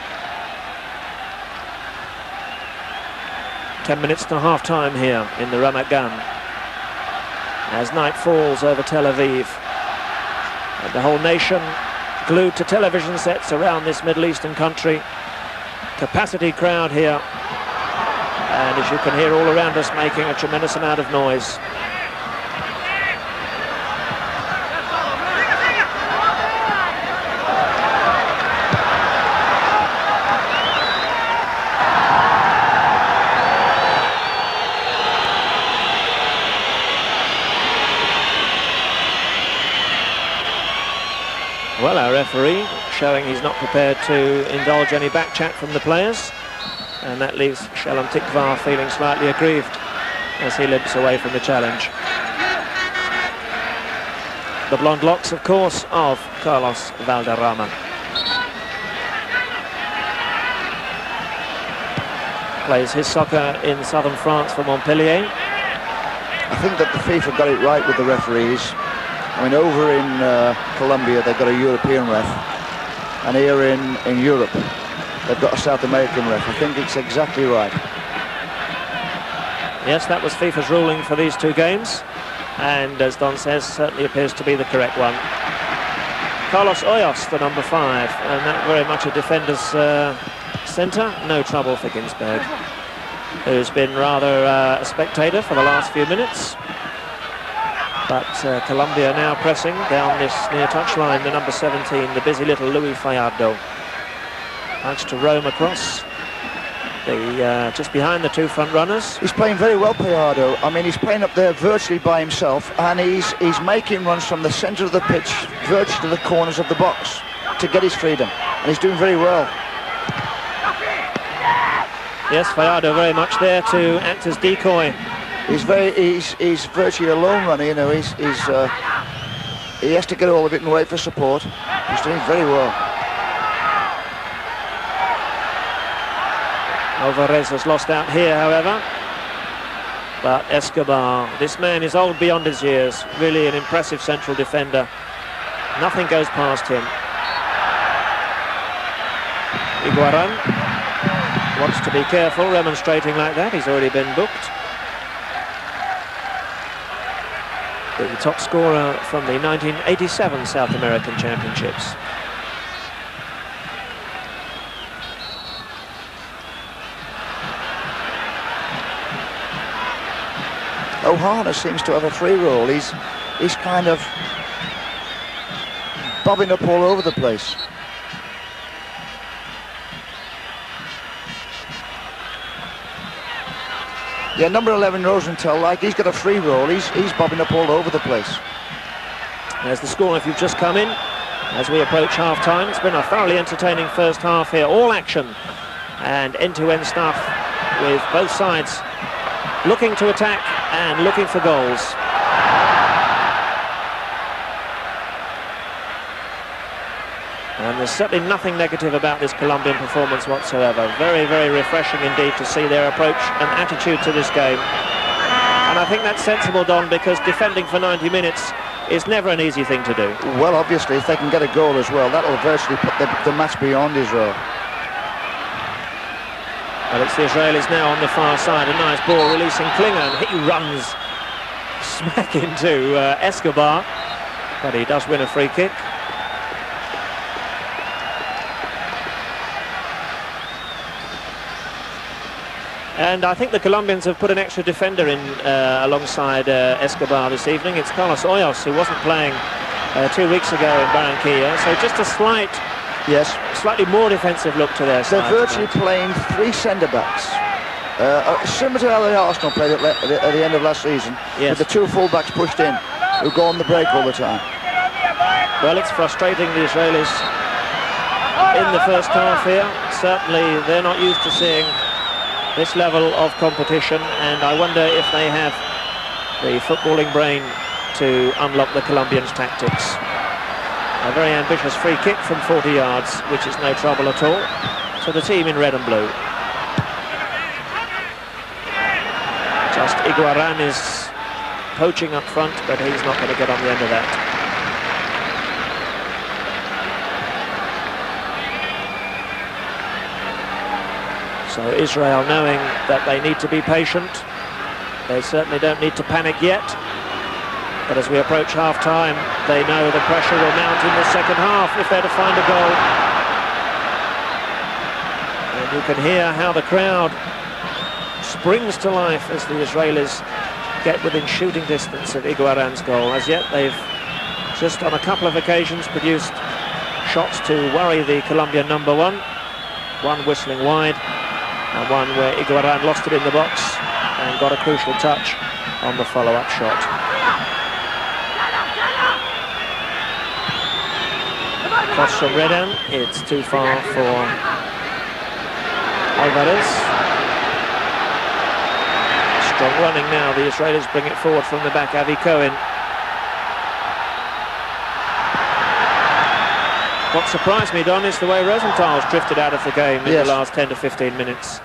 10 minutes to half-time here in the Ramat Gan as night falls over Tel Aviv. And the whole nation glued to television sets around this Middle Eastern country. Capacity crowd here, and as you can hear all around us, making a tremendous amount of noise. Well, our referee showing he's not prepared to indulge any back chat from the players, and that leaves Shalom Tikva feeling slightly aggrieved as he limps away from the challenge. The blonde locks, of course, of Carlos Valderrama. Plays his soccer in southern France for Montpellier. I think that the FIFA got it right with the referees. I mean, over in Colombia, they've got a European ref, and here in Europe, they've got a South American ref. I think it's exactly right. Yes, that was FIFA's ruling for these two games, and as Don says, certainly appears to be the correct one. Carlos Hoyos, the number 5, and that very much a defender's centre. No trouble for Ginsberg, who's been rather a spectator for the last few minutes. But Colombia now pressing down this near touchline, the number 17, the busy little Luis Fajardo. Likes to roam across, just behind the two front runners. He's playing very well, Fajardo. I mean, he's playing up there virtually by himself, and he's making runs from the centre of the pitch, virtually to the corners of the box, to get his freedom, and he's doing very well. Yes, Fajardo very much there to act as decoy. He's virtually a lone runner, you know. He has to get all of it and wait for support. He's doing very well. Alvarez has lost out here, however. But Escobar, this man is old beyond his years. Really an impressive central defender. Nothing goes past him. Higuaran wants to be careful, remonstrating like that. He's already been booked. The top scorer from the 1987 South American Championships. Ohana seems to have a free roll. He's kind of bobbing up all over the place. Yeah, number 11 Rosenthal, like, he's got a free roll. He's bobbing up all over the place. There's the score if you've just come in. As we approach half-time, it's been a thoroughly entertaining first half here. All action and end-to-end stuff with both sides looking to attack and looking for goals. And there's certainly nothing negative about this Colombian performance whatsoever. Very, very refreshing indeed to see their approach and attitude to this game. And I think that's sensible, Don, because defending for 90 minutes is never an easy thing to do. Well, obviously, if they can get a goal as well, that'll virtually put the match beyond Israel. Well, it's the Israelis now on the far side. A nice ball releasing Klingon. He runs smack into Escobar, but he does win a free kick. And I think the Colombians have put an extra defender in alongside Escobar this evening. It's Carlos Hoyos, who wasn't playing 2 weeks ago in Barranquilla. So just a slightly more defensive look to their side. They're virtually playing 3 centre-backs. Similar to how the Arsenal played at the end of last season, with the 2 full-backs pushed in, who go on the break all the time. Well, it's frustrating the Israelis in the first half here. Certainly they're not used to seeing this level of competition, and I wonder if they have the footballing brain to unlock the Colombians' tactics. A very ambitious free kick from 40 yards, which is no trouble at all. So the team in red and blue. Just Iguaran is poaching up front, but he's not going to get on the end of that. So Israel, knowing that they need to be patient, they certainly don't need to panic yet. But as we approach half-time, they know the pressure will mount in the second half if they're to find a goal. And you can hear how the crowd springs to life as the Israelis get within shooting distance of Iguaran's goal. As yet, they've just on a couple of occasions produced shots to worry the Colombian number one. One whistling wide, and one where Iguaran lost it in the box and got a crucial touch on the follow-up shot. Cross from Redan, it's too far for Alvarez. Strong running now, the Israelis bring it forward from the back, Avi Cohen. What surprised me, Don, is the way Rosenthal's drifted out of the game in the last 10 to 15 minutes.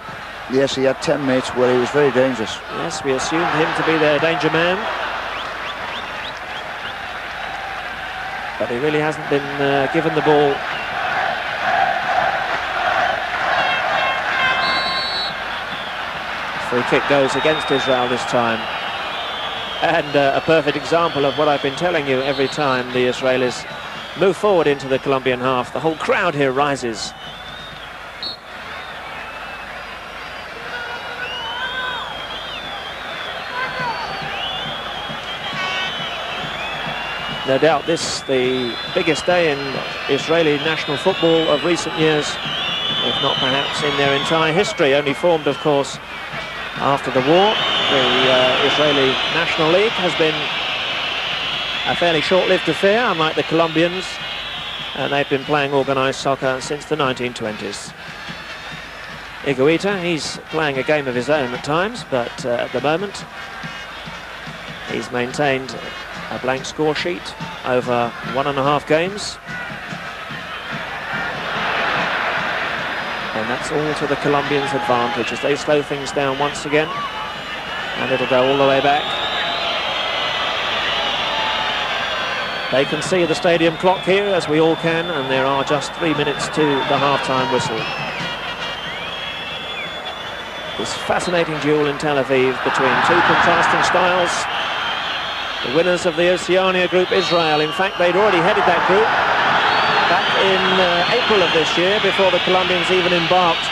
Yes, he had 10 minutes where he was very dangerous. Yes, we assumed him to be their danger man. But he really hasn't been given the ball. Free kick goes against Israel this time. And a perfect example of what I've been telling you every time the Israelis move forward into the Colombian half. The whole crowd here rises. No doubt this the biggest day in Israeli national football of recent years, if not perhaps in their entire history, only formed, of course, after the war. The Israeli National League has been a fairly short-lived affair, unlike the Colombians, and they've been playing organised soccer since the 1920s. Higuita, he's playing a game of his own at times, but at the moment he's maintained a blank score sheet over 1.5 games. And that's all to the Colombians' advantage as they slow things down once again, and it'll go all the way back. They can see the stadium clock here, as we all can, and there are just 3 minutes to the half-time whistle. This fascinating duel in Tel Aviv between 2 contrasting styles. The winners of the Oceania group, Israel. In fact, they'd already headed that group back in April of this year, before the Colombians even embarked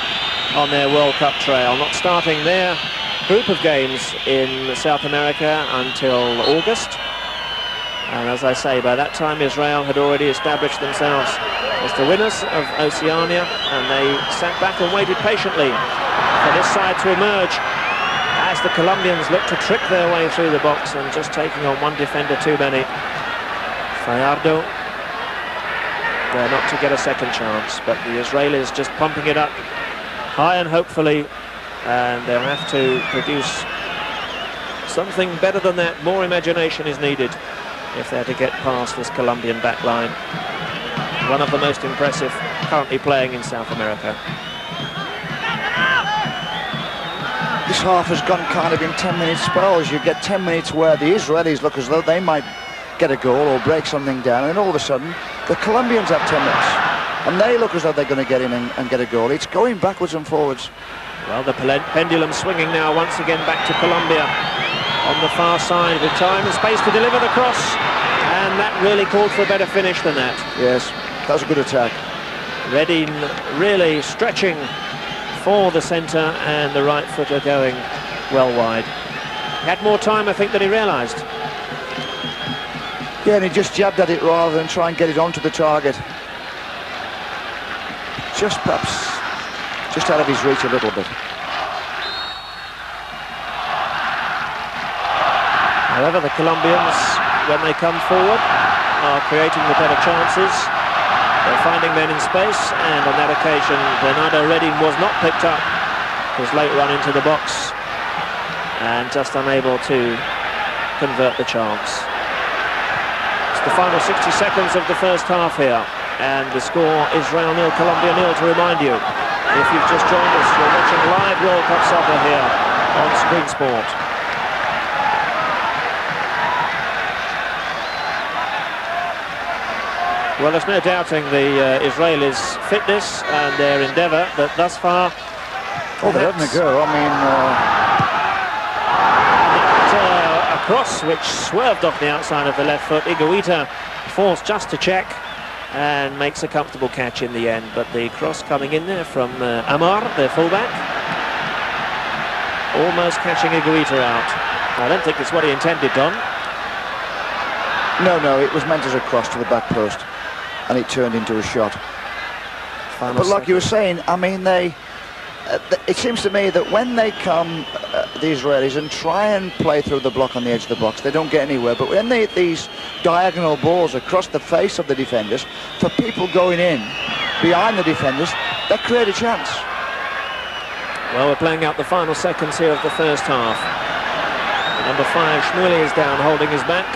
on their World Cup trail, not starting their group of games in South America until August. And as I say, by that time Israel had already established themselves as the winners of Oceania, and they sat back and waited patiently for this side to emerge as the Colombians looked to trick their way through the box and just taking on one defender too many. Fajardo, they're not to get a second chance, but the Israelis just pumping it up high and hopefully, and they'll have to produce something better than that. More imagination is needed if they're to get past this Colombian back line. One of the most impressive currently playing in South America. This half has gone kind of in 10-minute spells. You get 10 minutes where the Israelis look as though they might get a goal or break something down, and then all of a sudden the Colombians have 10 minutes and they look as though they're going to get in and get a goal. It's going backwards and forwards. Well, the pendulum swinging now once again back to Colombia on the far side, with time and space to deliver the cross, and that really called for a better finish than that. Yes, that was a good attack. Redding really stretching for the centre, and the right footer going well wide. He had more time, I think, than he realised. Yeah, and he just jabbed at it rather than try and get it onto the target. Just perhaps just out of his reach a little bit. However, the Colombians, when they come forward, are creating the better chances. They're finding men in space, and on that occasion, Bernardo Redding was not picked up. His late run into the box, and just unable to convert the chance. It's the final 60 seconds of the first half here, and the score Israel 0, Colombia 0. To remind you, if you've just joined us, we're watching live World Cup soccer here on Screen Sport. Well, there's no doubting the Israelis' fitness and their endeavour, but thus far... Oh, they're having a go. I mean... a cross which swerved off the outside of the left foot. Higuita falls just to check and makes a comfortable catch in the end. But the cross coming in there from Amar, their fullback, almost catching Higuita out. I don't think it's what he intended, Don. No, it was meant as a cross to the back post, and it turned into a shot. But like you were saying, I mean, it seems to me that when they come, the Israelis, and try and play through the block on the edge of the box, they don't get anywhere. But when these diagonal balls across the face of the defenders, for people going in behind the defenders, they create a chance. Well, we're playing out the final seconds here of the first half. Number 5, Shmuley, is down holding his back.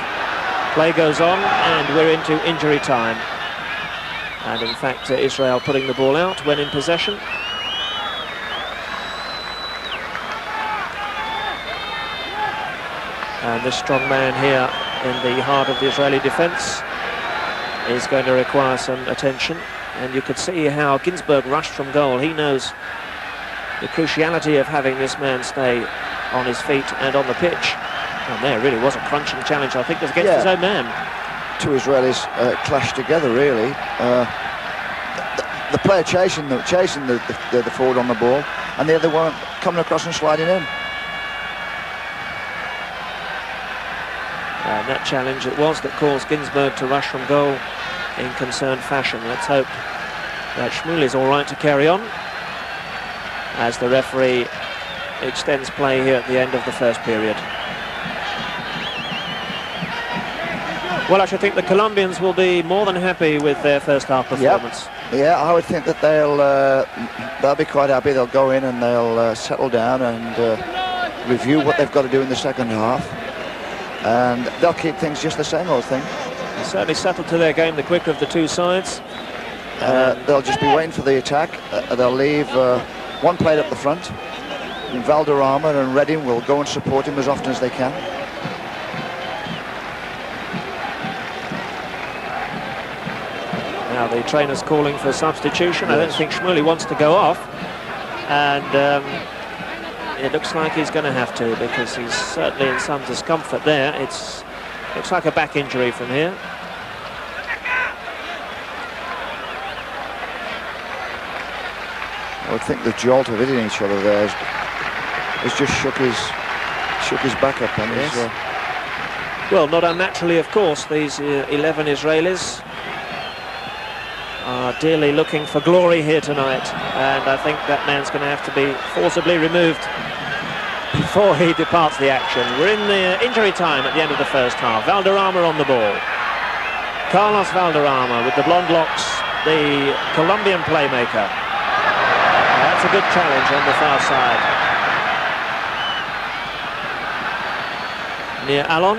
Play goes on, and we're into injury time. And in fact, Israel putting the ball out when in possession. And this strong man here in the heart of the Israeli defence is going to require some attention. And you could see how Ginsberg rushed from goal. He knows the cruciality of having this man stay on his feet and on the pitch. And there really was a crunching challenge, I think, against his own man. Two Israelis clashed together, really. The player chasing the forward on the ball, and the other one coming across and sliding in. And that challenge it was that caused Ginsberg to rush from goal in concerned fashion. Let's hope that Shmuley's all right to carry on, as the referee extends play here at the end of the first period. Well, I should think the Colombians will be more than happy with their first half performance. Yep. Yeah, I would think that they'll be quite happy. They'll go in and they'll settle down and review what they've got to do in the second half. And they'll keep things just the same old thing. They certainly settled to their game, the quicker of the two sides. They'll just be waiting for the attack. They'll leave one plate up the front, and Valderrama and Redding will go and support him as often as they can. Now the trainer's calling for substitution. Yes. I don't think Shmuley wants to go off, and it looks like he's going to have to, because he's certainly in some discomfort there. Looks like a back injury from here. I would think the jolt of hitting each other there has just shook his back up. And yes. Well, not unnaturally, of course, these 11 Israelis are dearly looking for glory here tonight, and I think that man's going to have to be forcibly removed before he departs the action. We're in the injury time at the end of the first half. Valderrama on the ball. Carlos Valderrama with the blonde locks, the Colombian playmaker. That's a good challenge on the far side. Near Alon,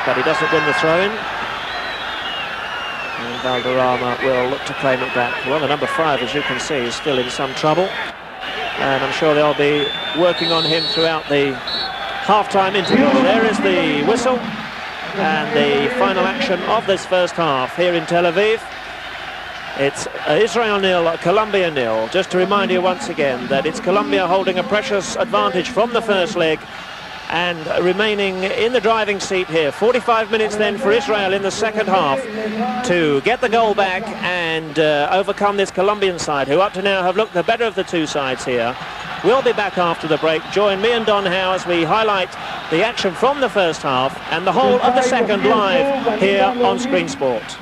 but he doesn't win the throw-in. And Valderrama will look to claim it back. Well, the number 5, as you can see, is still in some trouble. And I'm sure they'll be working on him throughout the half-time interval. There is the whistle and the final action of this first half here in Tel Aviv. It's Israel 0, Colombia 0. Just to remind you once again that it's Colombia holding a precious advantage from the first leg, and remaining in the driving seat here. 45 minutes then for Israel in the second half to get the goal back and overcome this Colombian side, who up to now have looked the better of the two sides here. We'll be back after the break. Join me and Don Howe as we highlight the action from the first half and the whole of the second live here on Screen Sport.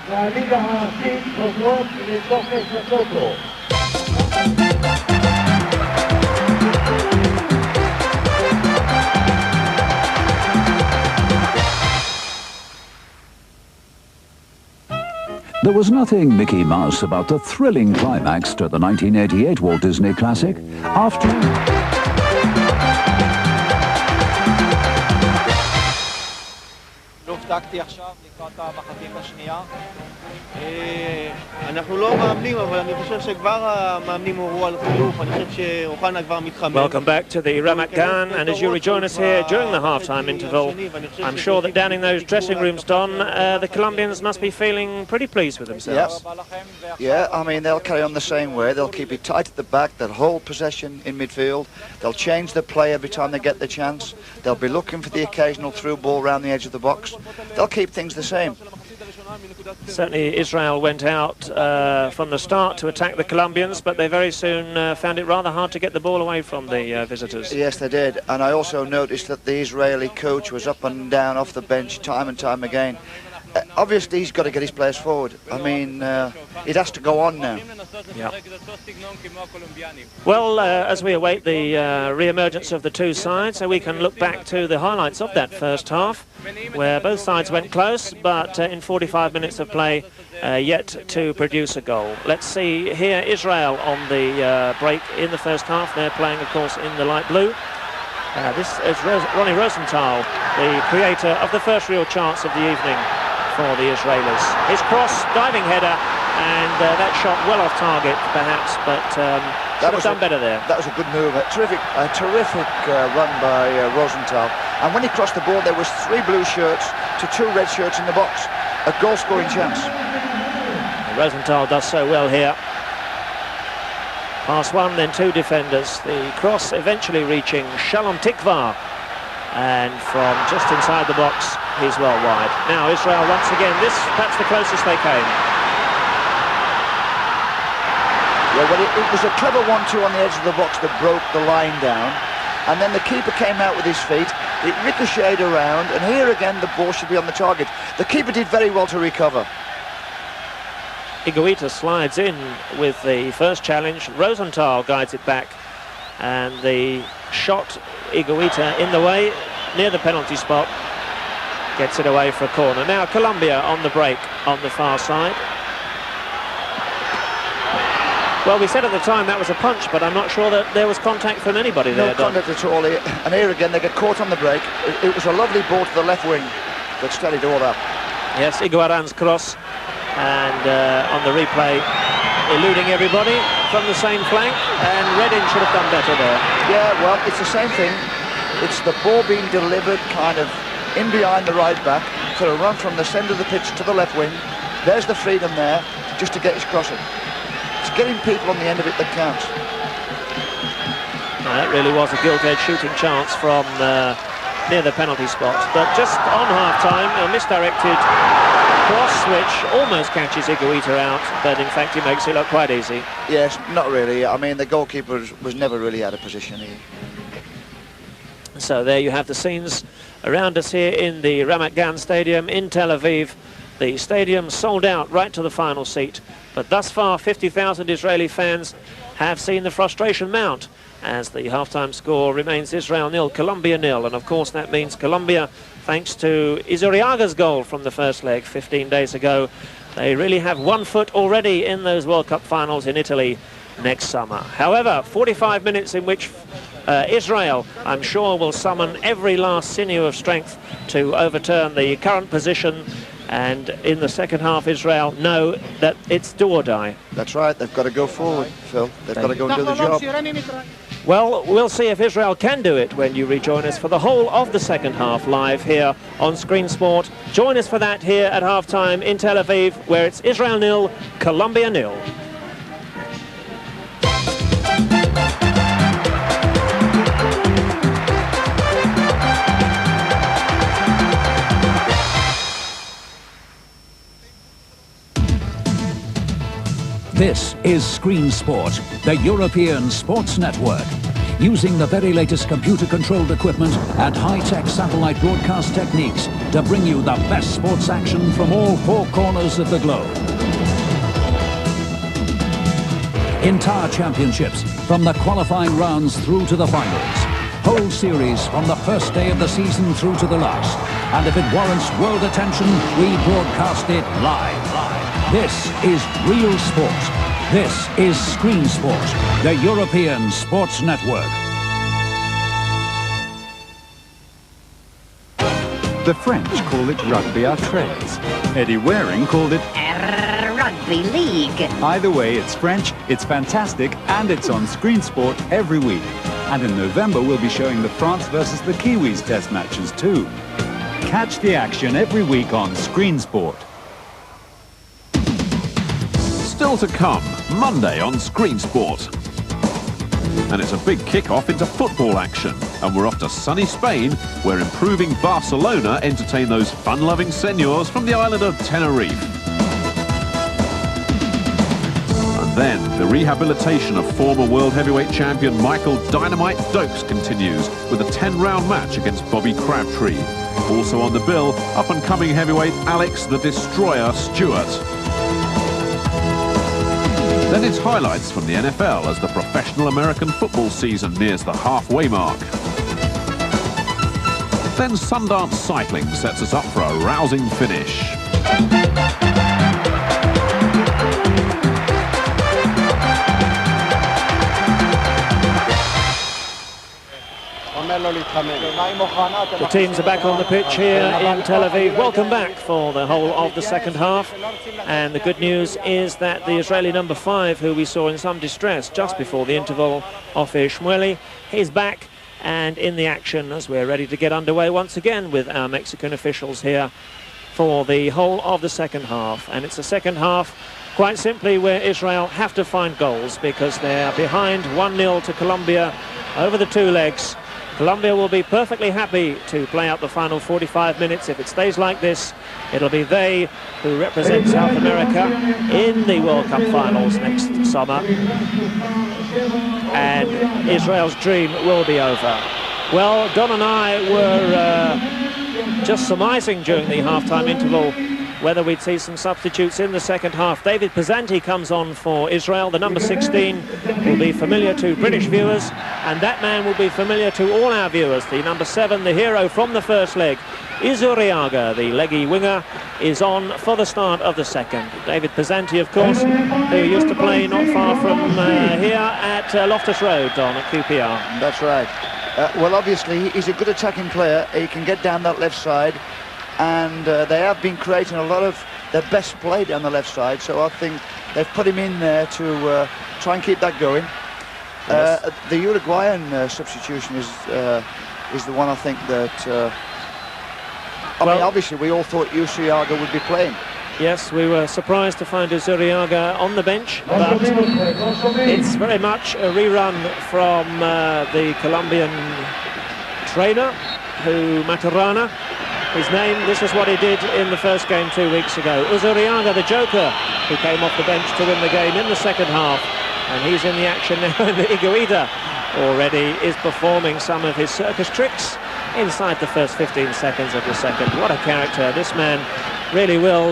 There was nothing Mickey Mouse about the thrilling climax to the 1988 Walt Disney classic. After... אנחנו לא מאמנים, אבל אני חושב שכבר המאמנים הורו על חילוף. אני חושב שאוחנה כבר מתחמם. Welcome back to the Ramat Gan, and as you rejoin us here during the half-time interval, I'm sure that down in those dressing rooms, Don, the Colombians must be feeling pretty pleased with themselves. Yeah, I mean, they'll carry on the same way. They'll keep it tight at the back, they'll hold possession in midfield, they'll change the play every time they get the chance, they'll be looking for the occasional through ball around the edge of the box. They'll keep things the same. Certainly Israel went out from the start to attack the Colombians, but they very soon found it rather hard to get the ball away from the visitors. Yes, they did, and I also noticed that the Israeli coach was up and down off the bench time and time again. Obviously he's got to get his players forward. I mean, it has to go on now. Yeah. Well, as we await the re-emergence of the two sides, so we can look back to the highlights of that first half, where both sides went close, but in 45 minutes of play, yet to produce a goal. Let's see here Israel on the break in the first half. They're playing, of course, in the light blue. This is Ronnie Rosenthal, the creator of the first real chance of the evening for the Israelis. His cross, diving header, and that shot well off target, perhaps, but should have done better there. That was a good move, a terrific run by Rosenthal. And when he crossed the ball, there was 3 blue shirts to 2 red shirts in the box. A goal-scoring chance. Rosenthal does so well here. Pass one, then 2 defenders. The cross eventually reaching Shalom Tikva. And from just inside the box, he's well wide. Now Israel once again, this perhaps the closest they came. Yeah, well, it was a clever 1-2 on the edge of the box that broke the line down. And then the keeper came out with his feet. It ricocheted around, and here again the ball should be on the target. The keeper did very well to recover. Iguita slides in with the first challenge. Rosenthal guides it back, and the shot, Iguita in the way near the penalty spot, gets it away for a corner. Now Colombia on the break on the far side. Well, we said at the time that was a punch, but I'm not sure that there was contact from anybody there. No contact at all, and here again they get caught on the break. It was a lovely ball to the left wing that steadied all up. Yes, Iguaran's cross, and on the replay, eluding everybody from the same flank, and Redding should have done better there. Yeah, well, it's the same thing. It's the ball being delivered kind of in behind the right back for a run from the centre of the pitch to the left wing. There's the freedom there just to get his crossing. It's getting people on the end of it that counts. Now, that really was a gilt-edged shooting chance from near the penalty spot, but just on half-time, a misdirected cross which almost catches Iguita out, but in fact he makes it look quite easy. Yes, not really. I mean, the goalkeeper was never really out of position here. So there you have the scenes around us here in the Ramat Gan Stadium in Tel Aviv. The stadium sold out right to the final seat, but thus far 50,000 Israeli fans have seen the frustration mount as the half-time score remains Israel 0, Colombia 0, and of course that means Colombia, thanks to Izuriaga's goal from the first leg 15 days ago, they really have 1 foot already in those World Cup finals in Italy next summer. However, 45 minutes in which Israel, I'm sure, will summon every last sinew of strength to overturn the current position, and in the second half Israel know that it's do or die. That's right, they've got to go forward, Phil. They've got to go and do the job. Well, we'll see if Israel can do it when you rejoin us for the whole of the second half live here on Screen Sport. Join us for that here at half-time in Tel Aviv, where it's Israel 0, Colombia 0. This is Screen Sport, the European sports network. Using the very latest computer-controlled equipment and high-tech satellite broadcast techniques to bring you the best sports action from all four corners of the globe. Entire championships, from the qualifying rounds through to the finals. Whole series from the first day of the season through to the last. And if it warrants world attention, we broadcast it live. This is real sport. This is Screen Sport, the European sports network. The French call it rugby à 13. Eddie Waring called it Rugby League. Either way, it's French, it's fantastic, and it's on Screen Sport every week. And in November, we'll be showing the France versus the Kiwis test matches too. Catch the action every week on Screen Sport. Still to come, Monday on Screen Sport. And it's a big kick-off into football action. And we're off to sunny Spain, where improving Barcelona entertain those fun-loving seniors from the island of Tenerife. And then the rehabilitation of former world heavyweight champion Michael Dynamite Dokes continues with a 10-round match against Bobby Crabtree. Also on the bill, up-and-coming heavyweight Alex the Destroyer Stewart. Then it's highlights from the NFL as the professional American football season nears the halfway mark. Then Sundance Cycling sets us up for a rousing finish. The teams are back on the pitch here in Tel Aviv. Welcome back for the whole of the second half. And the good news is that the Israeli number 5, who we saw in some distress just before the interval, Ophir Shmueli, he's back and in the action as we're ready to get underway once again with our Mexican officials here for the whole of the second half. And it's a second half, quite simply, where Israel have to find goals because they're behind 1-0 to Colombia over the two legs. Colombia will be perfectly happy to play out the final 45 minutes. If it stays like this, it'll be they who represent South America in the World Cup finals next summer. And Israel's dream will be over. Well, Don and I were just surmising during the half-time interval whether we'd see some substitutes in the second half. David Pesanti comes on for Israel. The number 16 will be familiar to British viewers, and that man will be familiar to all our viewers. The number 7, the hero from the first leg, Izuriaga, the leggy winger, is on for the start of the second. David Pesanti, of course, who used to play not far from here at Loftus Road on at QPR. That's right. Well, obviously, he's a good attacking player. He can get down that left side. And they have been creating a lot of their best play down the left side, so I think they've put him in there to try and keep that going. Yes. The Uruguayan substitution is the one I think that I mean, obviously we all thought Izuriaga would be playing. Yes, we were surprised to find Izuriaga on the bench, but it's very much a rerun from the Colombian trainer, Maturana. His name, this is what he did in the first game 2 weeks ago. Izuriaga, the joker, who came off the bench to win the game in the second half. And he's in the action now, and Higuita already is performing some of his circus tricks inside the first 15 seconds of the second. What a character. This man really will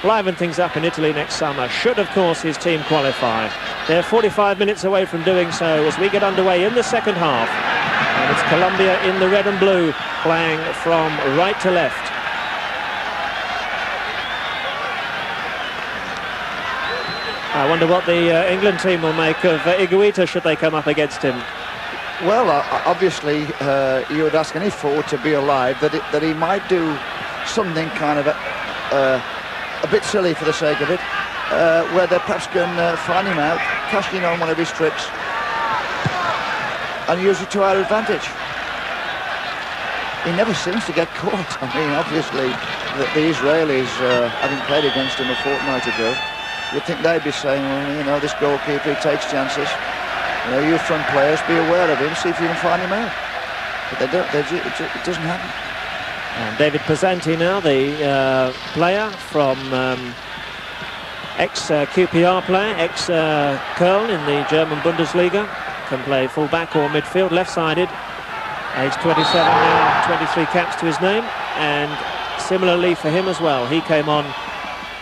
liven things up in Italy next summer, should, of course, his team qualify. They're 45 minutes away from doing so as we get underway in the second half. And it's Colombia in the red and blue, playing from right to left. I wonder what the England team will make of Higuita should they come up against him. Well, obviously, you would ask any forward to be alive that he might do something kind of a bit silly for the sake of it, where they perhaps can find him out, cash in on one of his tricks, and use it to our advantage. He never seems to get caught. I mean, obviously, the Israelis, having played against him a fortnight ago, you'd think they'd be saying, well, you know, this goalkeeper, he takes chances. You know, you front players, be aware of him, see if you can find him out. But they don't, it doesn't happen. And David Pesanti now, the player from Ex-QPR player, ex-Köln in the German Bundesliga. Can play full-back or midfield, left-sided. Age 27 now, 23 caps to his name. And similarly for him as well. He came on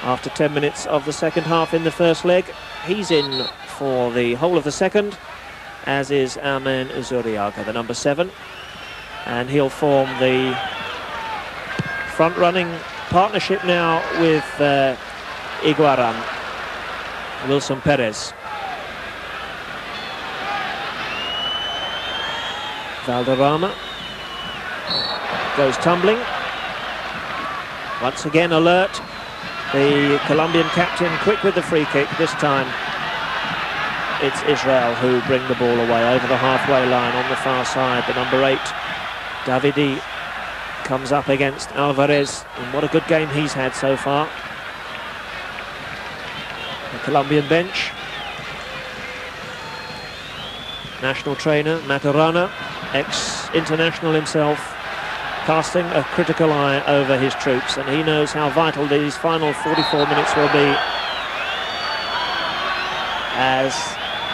after 10 minutes of the second half in the first leg. He's in for the whole of the second, as is our man Uzuriaga, the number 7. And he'll form the front-running partnership now with Iguaran, Wilson Perez. Valderrama goes tumbling. Once again alert, the Colombian captain, quick with the free kick. This time it's Israel who bring the ball away over the halfway line on the far side. The number 8, Davidi, comes up against Alvarez, and what a good game he's had so far. The Colombian bench. National trainer Maturana, ex-international himself, casting a critical eye over his troops, and he knows how vital these final 44 minutes will be as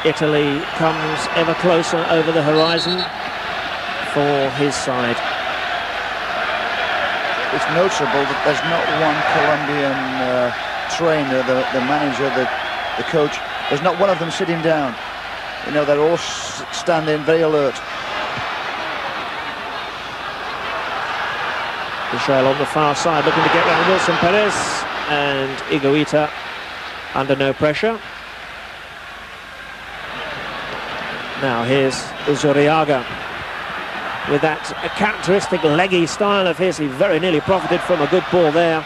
Italy comes ever closer over the horizon for his side. It's noticeable that there's not one Colombian trainer, the manager, the coach, there's not one of them sitting down. You know, they're all standing very alert. Israel on the far side looking to get round Wilson Perez, and Higuita under no pressure. Now here's Uzuriaga with that characteristic leggy style of his. He very nearly profited from a good ball there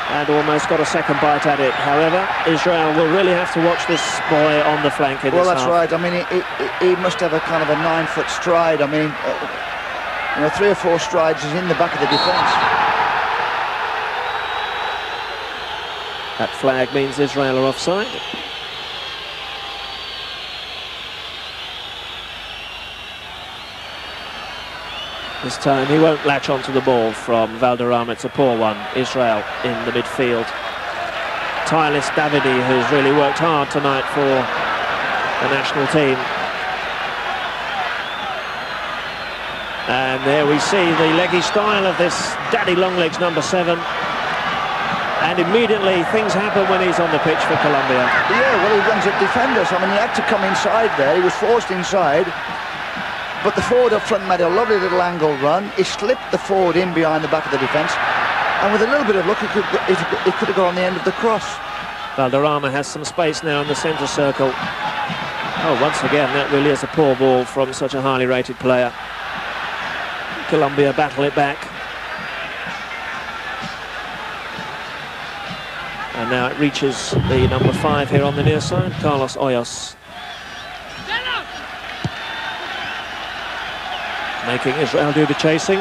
and almost got a second bite at it. However, Israel will really have to watch this boy on the flank in this half. Well, that's right. I mean, he must have a kind of a 9-foot stride. I mean, you know, 3 or 4 strides is in the back of the defence. That flag means Israel are offside. This time he won't latch onto the ball from Valderrama. It's a poor one. Israel in the midfield. Tireless Davidi, who's really worked hard tonight for the national team. And there we see the leggy style of this daddy longlegs number 7. And immediately things happen when he's on the pitch for Colombia. Yeah, well, he runs at defenders. I mean, he had to come inside there. He was forced inside. But the forward up front made a lovely little angle run. He slipped the forward in behind the back of the defence. And with a little bit of luck, he could have gone on the end of the cross. Valderrama has some space now in the centre circle. Oh, once again, that really is a poor ball from such a highly rated player. Colombia battle it back. And now it reaches the number 5 here on the near side, Carlos Hoyos. Making Israel do the chasing.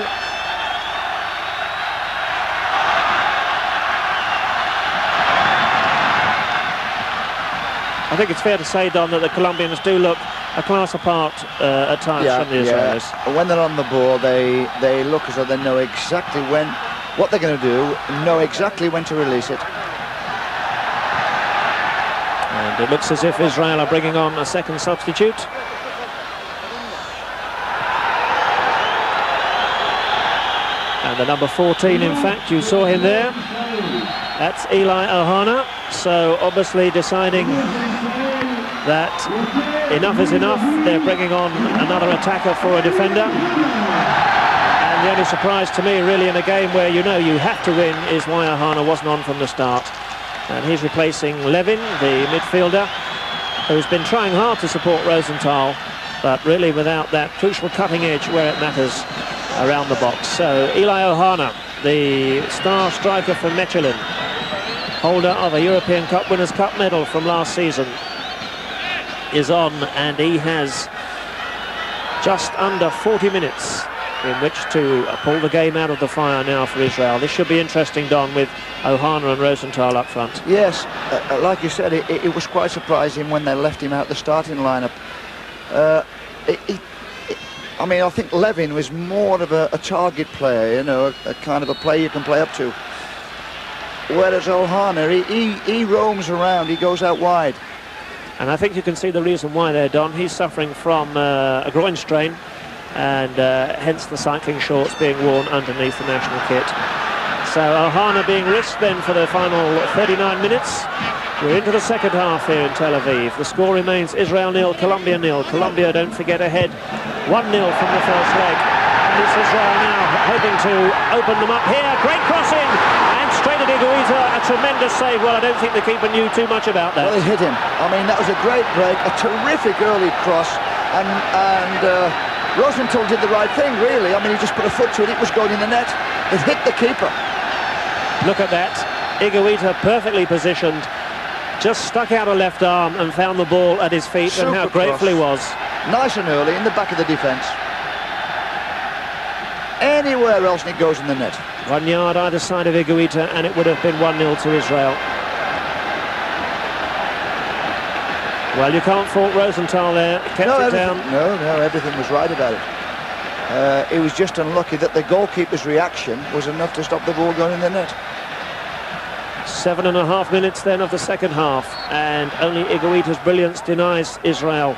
I think it's fair to say, Don, that the Colombians do look a class apart at times from the Israelis. Yeah. When they're on the ball, they look as though they know exactly what they're going to do, know exactly when to release it. And it looks as if Israel are bringing on a second substitute. And the number 14, in fact, you saw him there. That's Eli Ohana. So obviously deciding that enough is enough. They're bringing on another attacker for a defender. And the only surprise to me, really, in a game where you know you have to win, is why Ohana wasn't on from the start. And he's replacing Levin, the midfielder, who's been trying hard to support Rosenthal, but really without that crucial cutting edge where it matters around the box. So Eli Ohana, the star striker for Mechelen, holder of a European Cup Winners' Cup medal from last season, is on, and he has just under 40 minutes in which to pull the game out of the fire now for Israel. This should be interesting, Don, with Ohana and Rosenthal up front. Yes, like you said, it was quite surprising when they left him out the starting lineup. I mean, I think Levin was more of a target player, you know, a kind of a player you can play up to. Whereas Ohana, he roams around, he goes out wide. And I think you can see the reason why there, Don. He's suffering from a groin strain, and hence the cycling shorts being worn underneath the national kit. So Ohana being risked then for the final 39 minutes. We're into the second half here in Tel Aviv. The score remains Israel 0, Colombia 0. Colombia, don't forget, ahead 1-0 from the first leg. And it's Israel now hoping to open them up here. Great crossing, and straight at Iguita, a tremendous save. Well, I don't think the keeper knew too much about that. Well, he hit him. I mean, that was a great break, a terrific early cross, and Rosenthal did the right thing, really. I mean, he just put a foot to it. It was going in the net. It hit the keeper. Look at that. Iguita perfectly positioned. Just stuck out a left arm and found the ball at his feet. Super, and how grateful he was. Nice and early in the back of the defence. Anywhere else and it goes in the net. 1 yard either side of Iguita, and it would have been 1-0 to Israel. Well, you can't fault Rosenthal there. Kept it down. No, everything was right about it. It was just unlucky that the goalkeeper's reaction was enough to stop the ball going in the net. 7.5 minutes then of the second half, and only Iguita's brilliance denies Israel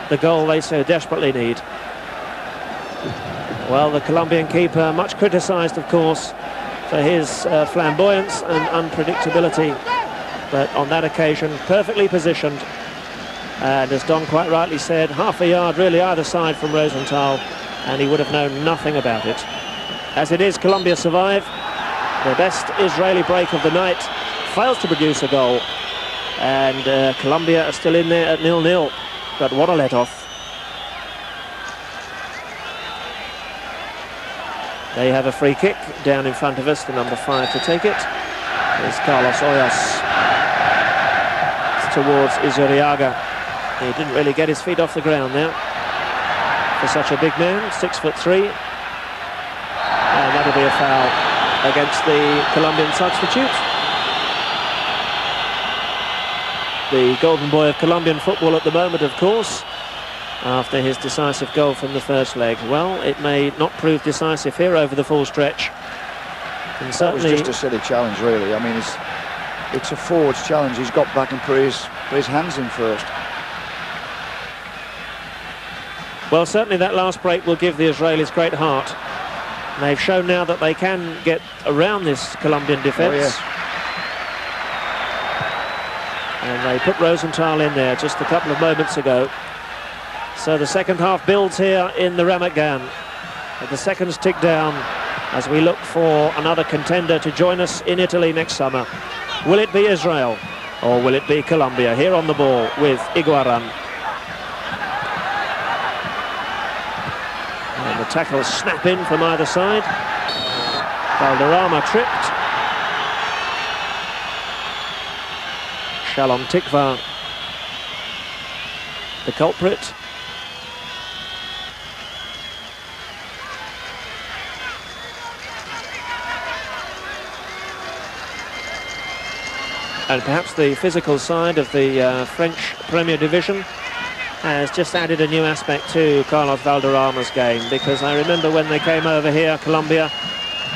the goal they so desperately need. Well, the Colombian keeper, much criticised, of course, for his flamboyance and unpredictability, but on that occasion, perfectly positioned. And as Don quite rightly said, half a yard really either side from Rosenthal, and he would have known nothing about it. As it is, Colombia survive. The best Israeli break of the night fails to produce a goal, and Colombia are still in there at 0-0. But what a let-off. They have a free kick down in front of us, the number 5 to take it. There's Carlos Hoyos. It's towards Izuriaga. He didn't really get his feet off the ground there for such a big man, 6'3". And that'll be a foul against the Colombian substitute. The golden boy of Colombian football at the moment, of course, after his decisive goal from the first leg. Well, it may not prove decisive here over the full stretch. And certainly, that was just a silly challenge, really. I mean, it's a forward's challenge. He's got back and put his hands in first. Well, certainly that last break will give the Israelis great heart. They've shown now that they can get around this Colombian defence. Oh, yes. And they put Rosenthal in there just a couple of moments ago. So the second half builds here in the Ramat Gan. The seconds tick down as we look for another contender to join us in Italy next summer. Will it be Israel or will it be Colombia? Here on the ball with Iguaran. And the tackles snap in from either side. Valderrama tripped. Shalom Tikva, the culprit. And perhaps the physical side of the French Premier Division has just added a new aspect to Carlos Valderrama's game, because I remember when they came over here, Colombia,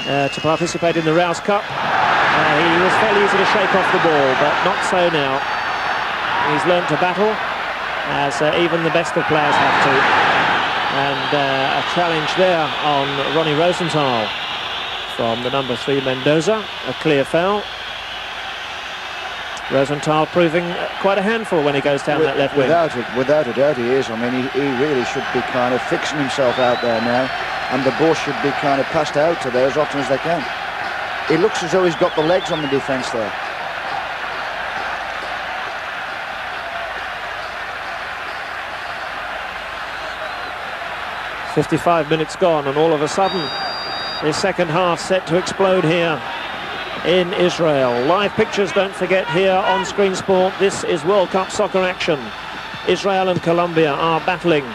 to participate in the Rouse Cup, he was fairly easy to shake off the ball, but not so now. He's learned to battle, as even the best of players have to. And a challenge there on Ronnie Rosenthal from the number 3 Mendoza, a clear foul. Rosenthal proving quite a handful when he goes down that left wing. Without a doubt he is. I mean, he really should be kind of fixing himself out there now, and the ball should be kind of passed out to there as often as they can. He looks as though he's got the legs on the defence there. "55 minutes gone, and all of a sudden, this second half set to explode here in Israel. Live pictures, don't forget, here on Screen Sport. This is World Cup soccer action. Israel and Colombia are battling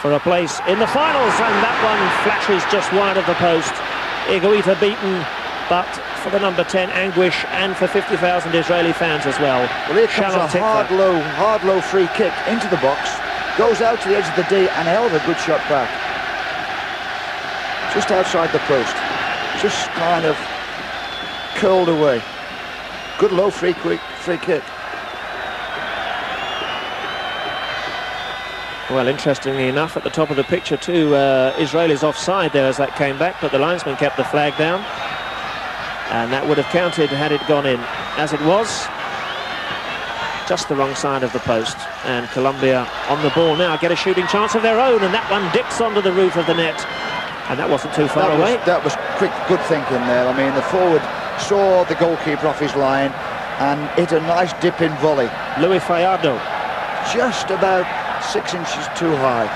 for a place in the finals, and that one flashes just wide of the post. Iguita beaten, but for the number 10, anguish, and for 50,000 Israeli fans as well. Well, here comes a hard low free kick into the box, goes out to the edge of the D, and a hell of a good shot back. Just outside the post. Just kind of curled away. Good low free kick. Well, interestingly enough, at the top of the picture too, Israelis offside there as that came back, but the linesman kept the flag down. And that would have counted had it gone in. As it was, just the wrong side of the post. And Colombia on the ball now get a shooting chance of their own, and that one dips onto the roof of the net. And that wasn't too far away. That was quick, good thinking there. I mean, the forward saw the goalkeeper off his line and hit a nice dip-in volley. Louis Fajardo. Just about 6 inches too high.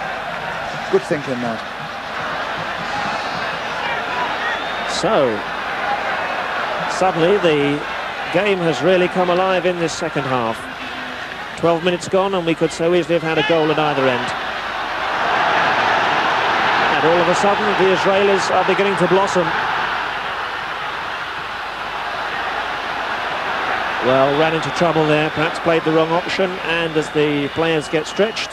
Good thinking that. So, suddenly the game has really come alive in this second half. 12 minutes gone and we could so easily have had a goal at either end. And all of a sudden the Israelis are beginning to blossom. Well, ran into trouble there, perhaps played the wrong option, and as the players get stretched,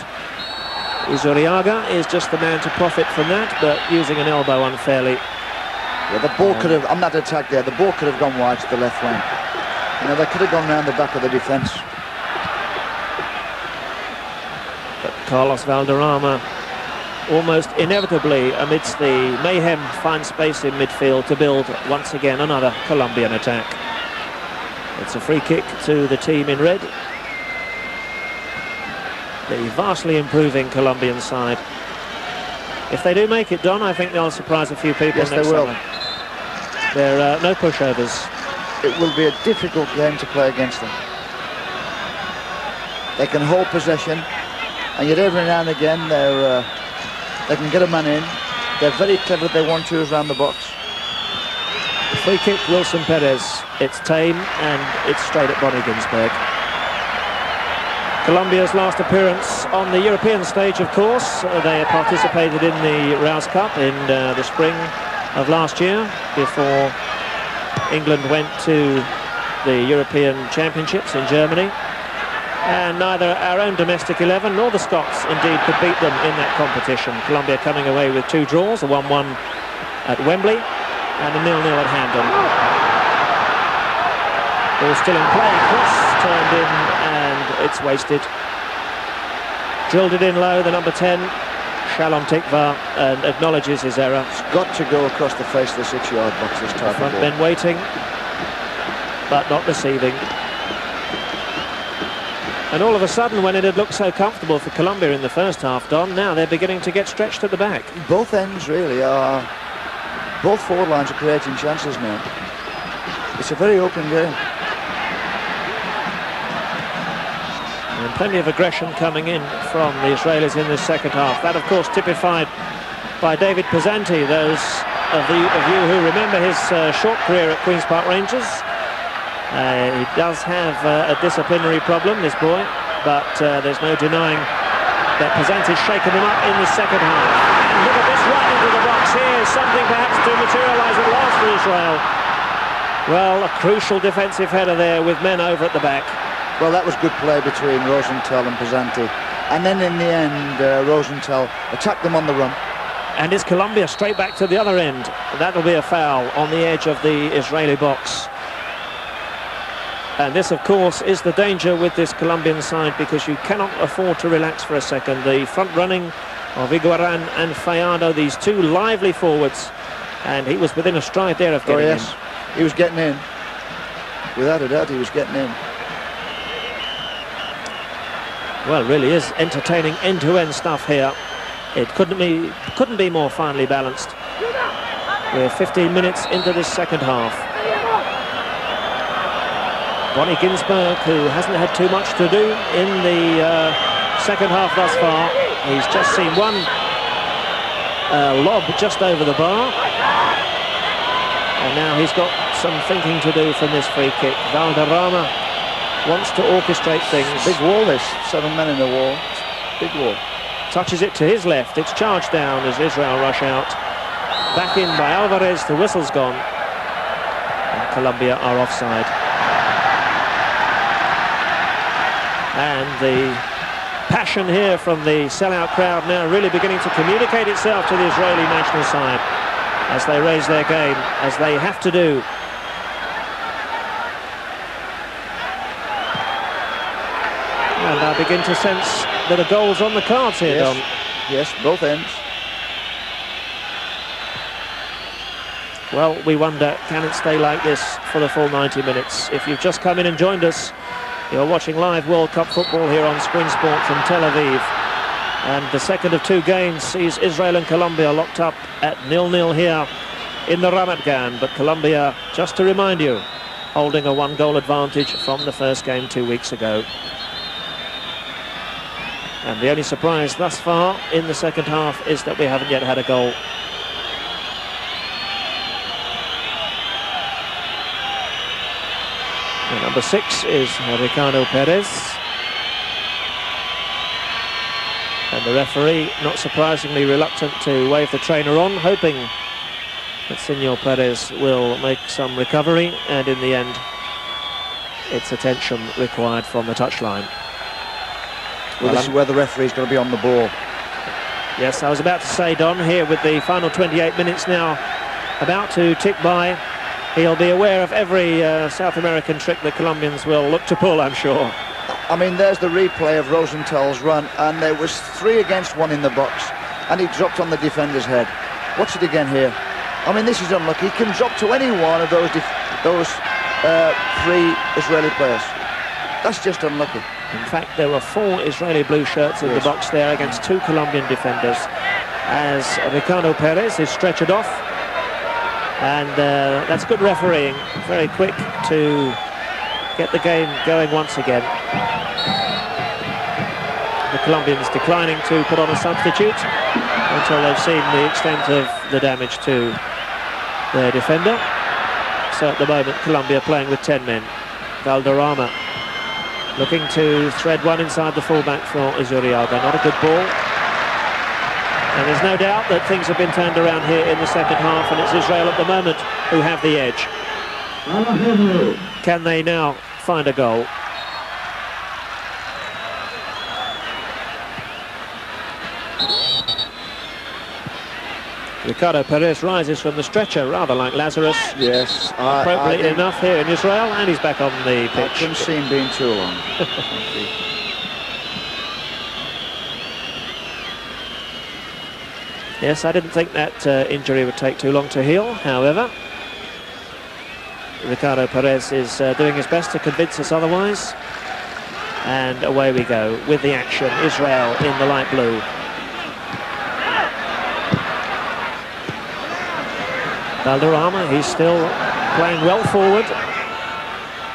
Izuriaga is just the man to profit from that, but using an elbow unfairly. Yeah, the ball could have, on that attack there, the ball could have gone wide to the left wing. You know, they could have gone round the back of the defence. But Carlos Valderrama, almost inevitably, amidst the mayhem, finds space in midfield to build once again another Colombian attack. It's a free kick to the team in red. The vastly improving Colombian side. If they do make it, Don, I think they'll surprise a few people. Yes, next they will. summer. There are no pushovers. It will be a difficult game to play against them. They can hold possession, and yet every now and again they can get a man in. They're very clever if they want to around the box. Free kick, Wilson Perez. It's tame and it's straight at Bonnie Ginsberg. Colombia's last appearance on the European stage, of course. They participated in the Rouse Cup in the spring of last year before England went to the European Championships in Germany. And neither our own domestic 11 nor the Scots indeed could beat them in that competition. Colombia coming away with 2 draws, a 1-1 at Wembley and a 0-0 at Hamden. Ball still in play, cross turned in and it's wasted. Drilled it in low, the number 10, Shalom Tikva, and acknowledges his error. It's got to go across the face of the 6-yard box this type of ball. Front men waiting, but not receiving. And all of a sudden, when it had looked so comfortable for Colombia in the first half, Don, now they're beginning to get stretched at the back. Both ends really are, both forward lines are creating chances now. It's a very open game. And plenty of aggression coming in from the Israelis in this second half. That, of course, typified by David Pesanti. Those of you who remember his short career at Queen's Park Rangers. He does have a disciplinary problem, this boy, but there's no denying that Pesanti's shaken them up in the second half. And look at this run into the box here. Something perhaps to materialise at last for Israel. Well, a crucial defensive header there with men over at the back. Well, that was good play between Rosenthal and Pesanti. And then in the end, Rosenthal attacked them on the run. And it's Colombia straight back to the other end. That'll be a foul on the edge of the Israeli box. And this, of course, is the danger with this Colombian side, because you cannot afford to relax for a second. The front running of Higuaran and Fajardo, these two lively forwards, and he was within a stride there of getting in. He was getting in. Without a doubt, he was getting in. Well, really is entertaining end-to-end stuff here. It couldn't be more finely balanced. We're 15 minutes into this second half. Bonnie Ginsberg, who hasn't had too much to do in the second half thus far. He's just seen one lob just over the bar. And now he's got some thinking to do from this free kick. Valderrama wants to orchestrate things. Big wall this, 7 men in the wall. Big wall. Touches it to his left. It's charged down as Israel rush out. Back in by Alvarez, the whistle's gone. And Colombia are offside. And the passion here from the sellout crowd now really beginning to communicate itself to the Israeli national side as they raise their game, as they have to do. And I begin to sense that a goal's on the cards here, Yes. Don. Yes, both ends. Well, we wonder, can it stay like this for the full 90 minutes? If you've just come in and joined us, you're watching live World Cup football here on Screen Sport from Tel Aviv. And the second of two games sees Israel and Colombia locked up at 0-0 here in the Ramat Gan. But Colombia, just to remind you, holding a one-goal advantage from the first game 2 weeks ago. And the only surprise thus far in the second half is that we haven't yet had a goal. And number 6 is Ricardo Perez. And the referee, not surprisingly, reluctant to wave the trainer on, hoping that Senor Perez will make some recovery, and in the end, it's attention required from the touchline. Well, this is where the referee's going to be on the ball. Yes, I was about to say, Don, here with the final 28 minutes now about to tick by, he'll be aware of every South American trick the Colombians will look to pull, I'm sure. I mean, there's the replay of Rosenthal's run, and there was 3 against 1 in the box, and he dropped on the defender's head. Watch it again here. I mean, this is unlucky. He can drop to any one of those 3 Israeli players. That's just unlucky. In fact, there were 4 Israeli blue shirts in the box there against 2 Colombian defenders, as Ricardo Perez is stretchered off. And that's good refereeing, very quick to get the game going once again. The Colombians declining to put on a substitute until they've seen the extent of the damage to their defender. So at the moment, Colombia playing with 10 men. Valderrama looking to thread one inside the fullback for Izuriaga. Not a good ball. And there's no doubt that things have been turned around here in the second half, and it's Israel at the moment who have the edge. Can they now find a goal? Ricardo Perez rises from the stretcher, rather like Lazarus. Yes. Appropriately enough here in Israel, and he's back on the pitch. I couldn't see him being too long. Yes, I didn't think that injury would take too long to heal. However, Ricardo Perez is doing his best to convince us otherwise. And away we go with the action. Israel in the light blue. Valderrama, he's still playing well forward.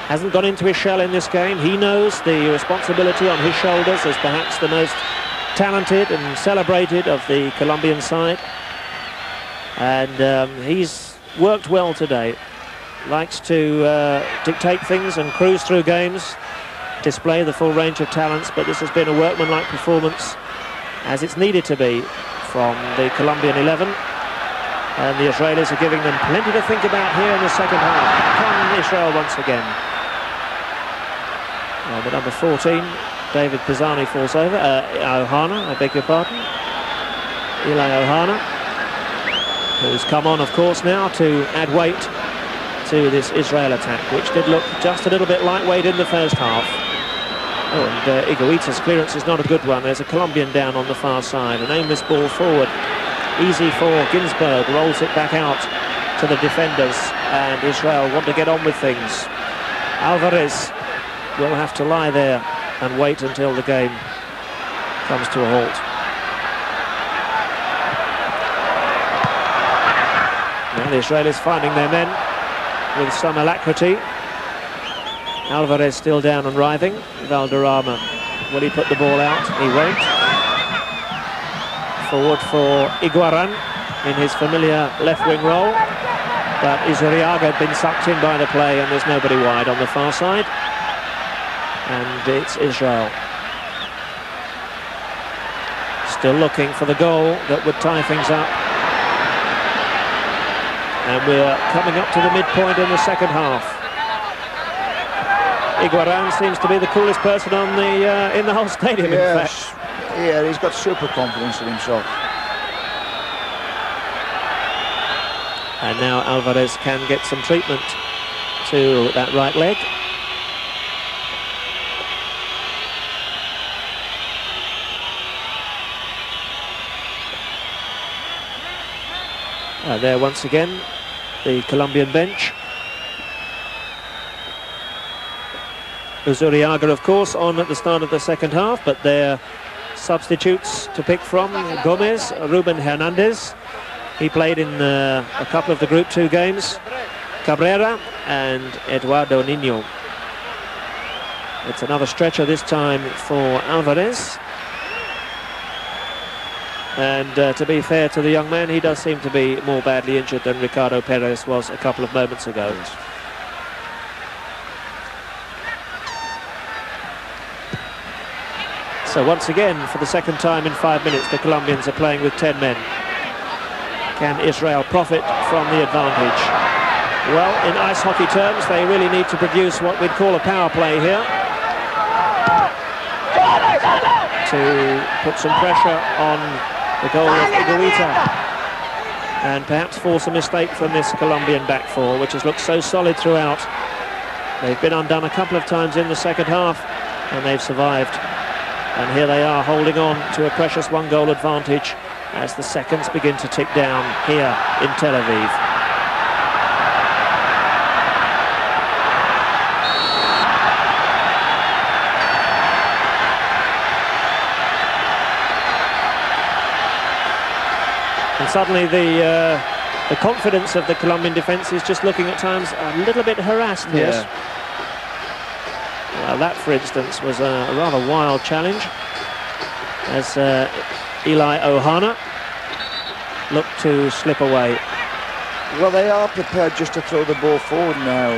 Hasn't gone into his shell in this game. He knows the responsibility on his shoulders as perhaps the most talented and celebrated of the Colombian side. And he's worked well today. Likes to dictate things and cruise through games, display the full range of talents, but this has been a workmanlike performance, as it's needed to be, from the Colombian 11. And the Israelis are giving them plenty to think about here in the second half. Come Israel once again. The number 14, David Pisani, falls over. Ohana, I beg your pardon. Eli Ohana, who's come on, of course, now to add weight to this Israel attack, which did look just a little bit lightweight in the first half. Oh, and Iguita's clearance is not a good one. There's a Colombian down on the far side. An aimless ball forward. Easy for Ginsberg, rolls it back out to the defenders, and Israel want to get on with things. Alvarez will have to lie there and wait until the game comes to a halt. Now the Israelis finding their men with some alacrity. Alvarez still down and writhing. Valderrama, will he put the ball out? He won't. Forward for Iguaran in his familiar left-wing role, but Izuriaga had been sucked in by the play, and there's nobody wide on the far side, and it's Israel still looking for the goal that would tie things up. And we're coming up to the midpoint in the second half. Iguaran seems to be the coolest person on the in the whole stadium. Yes. In fact. Yeah, he's got super confidence in himself. And now Alvarez can get some treatment to that right leg. There once again, the Colombian bench. Uzuriaga, of course, on at the start of the second half, but their substitutes to pick from: Gomez, Ruben Hernandez. He played in a couple of the Group 2 games. Cabrera and Eduardo Niño. It's another stretcher this time for Alvarez. And to be fair to the young man, he does seem to be more badly injured than Ricardo Perez was a couple of moments ago. So once again, for the second time in 5 minutes, the Colombians are playing with 10 men. Can Israel profit from the advantage? Well, in ice hockey terms, they really need to produce what we'd call a power play here to put some pressure on the goal of Higuita and perhaps force a mistake from this Colombian back four, which has looked so solid throughout. They've been undone a couple of times in the second half, and they've survived. And here they are, holding on to a precious one-goal advantage as the seconds begin to tick down here in Tel Aviv. And suddenly the confidence of the Colombian defence is just looking at times a little bit harassed here. Yes. Well, that, for instance, was a rather wild challenge as Eli Ohana looked to slip away. Well, they are prepared just to throw the ball forward now,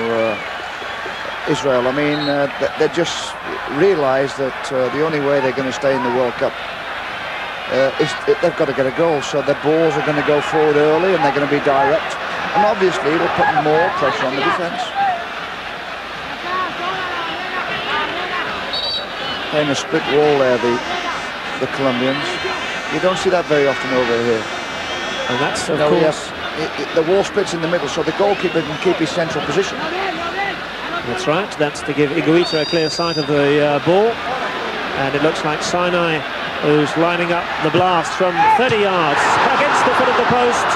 Israel. I mean, they just realised that the only way they're going to stay in the World Cup is they've got to get a goal. So their balls are going to go forward early and they're going to be direct. And obviously, it'll put more pressure on the defence. Playing a split wall there, the Colombians. You don't see that very often over here. And that's, of course... the wall splits in the middle, so the goalkeeper can keep his central position. That's right. That's to give Higuita a clear sight of the ball. And it looks like Sinai, who's lining up the blast from 30 yards against the foot of the post.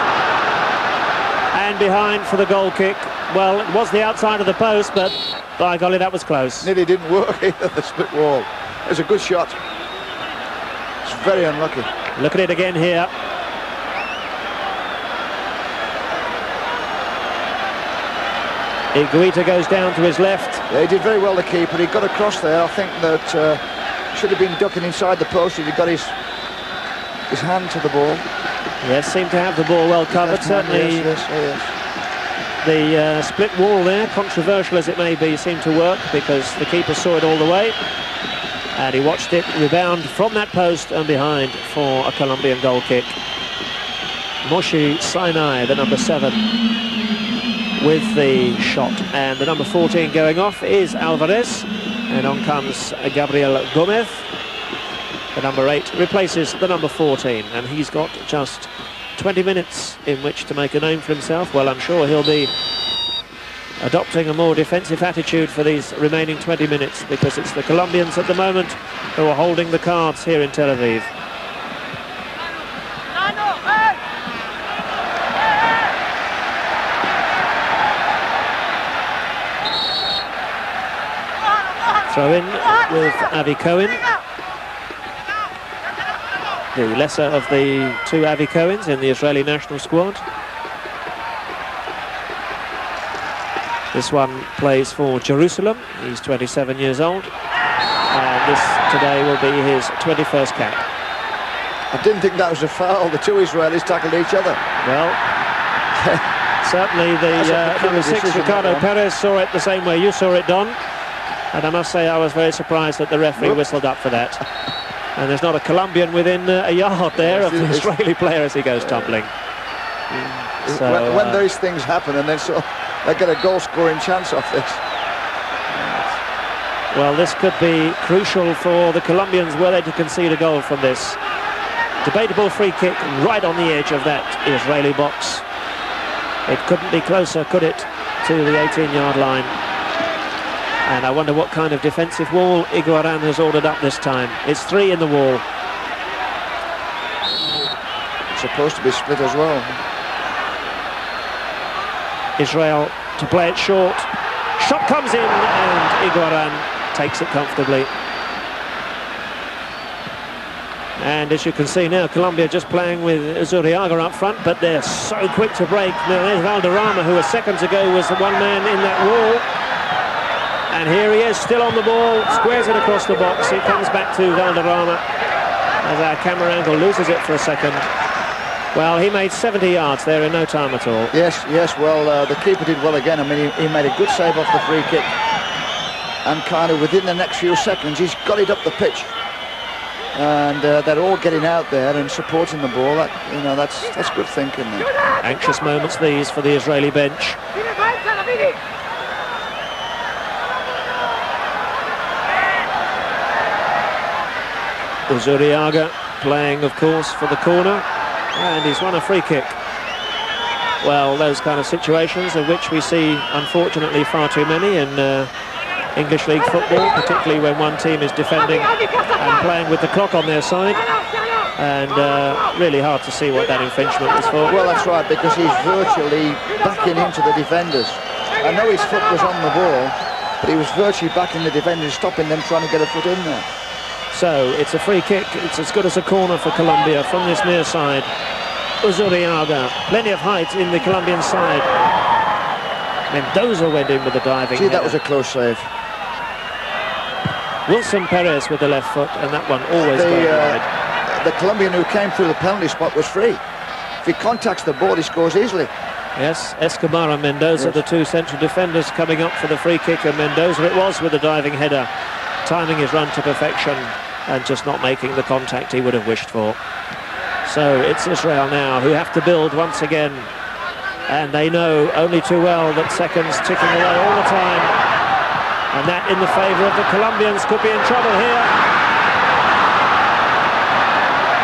And behind for the goal kick. Well, it was the outside of the post, but by golly, that was close. Nearly didn't work either, the split wall. It was a good shot. It's very unlucky. Look at it again here. Higuita goes down to his left. Yeah, he did very well, the keeper. He got across there. I think that should have been ducking inside the post if he got his hand to the ball. Yes, seemed to have the ball well covered. Certainly, yes. The split wall there, controversial as it may be, seemed to work because the keeper saw it all the way. And he watched it rebound from that post and behind for a Colombian goal kick. Moshe Sinai, the number 7, with the shot. And the number 14 going off is Alvarez. And on comes Gabriel Gomez. The number 8 replaces the number 14. And he's got just 20 minutes in which to make a name for himself. Well, I'm sure he'll be adopting a more defensive attitude for these remaining 20 minutes, because it's the Colombians at the moment who are holding the cards here in Tel Aviv. Throw in with Avi Cohen, the lesser of the two Avi Cohens in the Israeli national squad. This one plays for Jerusalem. He's 27 years old. And this today will be his 21st cap. I didn't think that was a foul. The two Israelis tackled each other. Well, certainly the number 6, Ricardo Perez, saw it the same way you saw it, Don. And I must say I was very surprised that the referee whistled up for that. And there's not a Colombian within a yard there of the Israeli player as he goes tumbling. So, when those things happen and then they get a goal-scoring chance off this. Well, this could be crucial for the Colombians were they to concede a goal from this. Debatable free kick right on the edge of that Israeli box. It couldn't be closer, could it, to the 18-yard line. And I wonder what kind of defensive wall Iguaran has ordered up this time. It's 3 in the wall. It's supposed to be split as well. Israel to play it short. Shot comes in and Iguaran takes it comfortably. And as you can see now, Colombia just playing with Zuriaga up front, but they're so quick to break. Now there's Valderrama, who seconds ago was the one man in that wall. And here he is, still on the ball, squares it across the box. It comes back to Valderrama as our camera angle loses it for a second. Well, he made 70 yards there in no time at all. Yes, well, the keeper did well again. I mean, he made a good save off the free kick. And kind of within the next few seconds, he's got it up the pitch. And they're all getting out there and supporting the ball. That's good thinking there. Anxious moments these for the Israeli bench. Zuriaga playing, of course, for the corner, and he's won a free kick. Well, those kind of situations of which we see, unfortunately, far too many in English League football, particularly when one team is defending and playing with the clock on their side. And really hard to see what that infringement was for. Well, that's right, because he's virtually backing into the defenders. I know his foot was on the ball, but he was virtually backing the defenders, stopping them trying to get a foot in there. So it's a free kick. It's as good as a corner for Colombia from this near side. Zuriaga, plenty of height in the Colombian side. Mendoza went in with a diving header. That was a close save. Wilson Perez with the left foot, and that one always going wide. The Colombian who came through the penalty spot was free. If he contacts the ball, he scores easily. Yes, Escobar and Mendoza, the two central defenders, coming up for the free kick, and Mendoza it was with the diving header, timing his run to perfection and just not making the contact he would have wished for. So it's Israel now who have to build once again, and they know only too well that seconds ticking away all the time, and that in the favour of the Colombians. Could be in trouble here.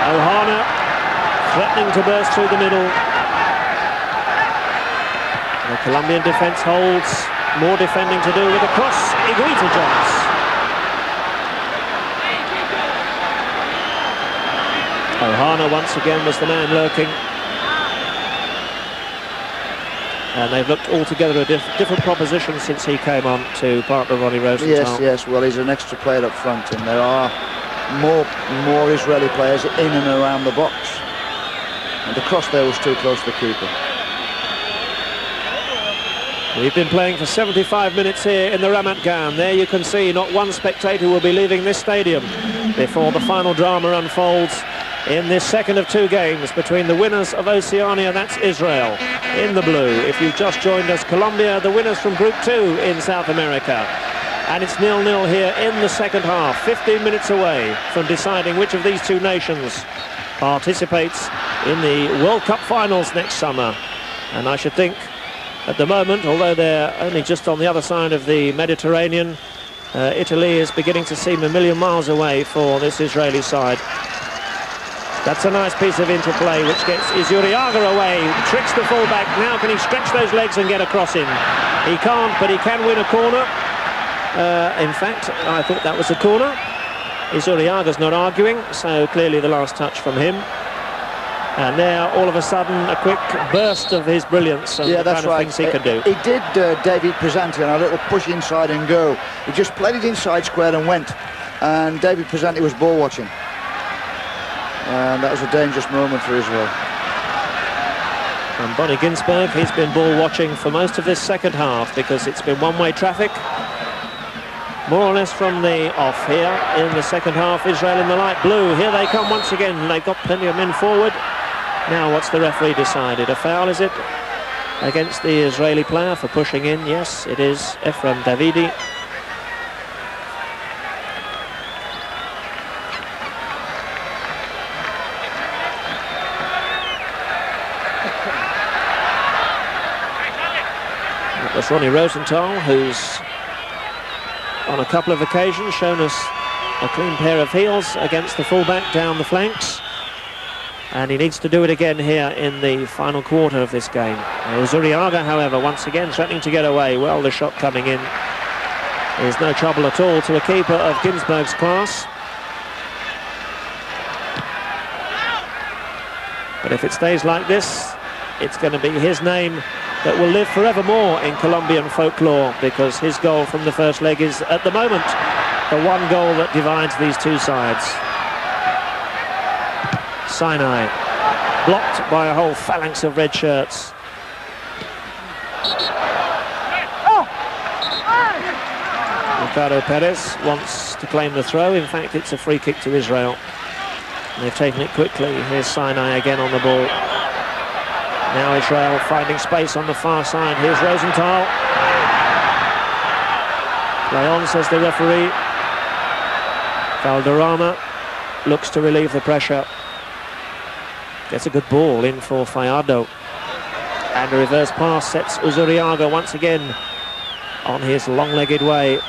Ohana threatening to burst through the middle. The Colombian defence holds, more defending to do with a cross. Iguita jumps. Ohana once again was the man lurking. And they've looked altogether a different proposition since he came on to partner Ronnie Rosenthal. Yes, well, he's an extra player up front, and there are more Israeli players in and around the box. And the cross there was too close to the keeper. We've been playing for 75 minutes here in the Ramat Gan. There you can see not one spectator will be leaving this stadium before the final drama unfolds in this second of two games between the winners of Oceania, that's Israel, in the blue. If you've just joined us, Colombia, the winners from Group 2 in South America. And it's 0-0 here in the second half, 15 minutes away from deciding which of these two nations participates in the World Cup finals next summer. And I should think, at the moment, although they're only just on the other side of the Mediterranean, Italy is beginning to seem a million miles away for this Israeli side. That's a nice piece of interplay which gets Zuriaga away, tricks the fullback. Now can he stretch those legs and get a cross in? He can't, but he can win a corner. In fact, I thought that was a corner. Zuriaga's not arguing, so clearly the last touch from him. And now, all of a sudden, a quick burst of his brilliance and the kind of things he can do. He did David Pesante on a little push inside and go. He just played it inside square and went. And David Pesante was ball watching. And that was a dangerous moment for Israel. And Bonnie Ginsberg, he's been ball watching for most of this second half because it's been one-way traffic. More or less from the off here in the second half. Israel in the light blue. Here they come once again. They've got plenty of men forward. Now what's the referee decided? A foul, is it? Against the Israeli player for pushing in? Yes, it is. Ephraim Davidi. That was Ronnie Rosenthal, who's on a couple of occasions shown us a clean pair of heels against the fullback down the flanks, and he needs to do it again here in the final quarter of this game. Zuriaga, however, once again threatening to get away. Well, the shot coming in is no trouble at all to a keeper of Ginsberg's class. But if it stays like this, it's going to be his name that will live forevermore in Colombian folklore, because his goal from the first leg is, at the moment, the one goal that divides these two sides. Sinai, blocked by a whole phalanx of red shirts. Ricardo Perez wants to claim the throw. In fact, it's a free kick to Israel. And they've taken it quickly. Here's Sinai again on the ball. Now Israel finding space on the far side. Here's Rosenthal. Play on, says the referee. Valderrama looks to relieve the pressure. Gets a good ball in for Fajardo. And a reverse pass sets Uzuriaga once again on his long-legged way.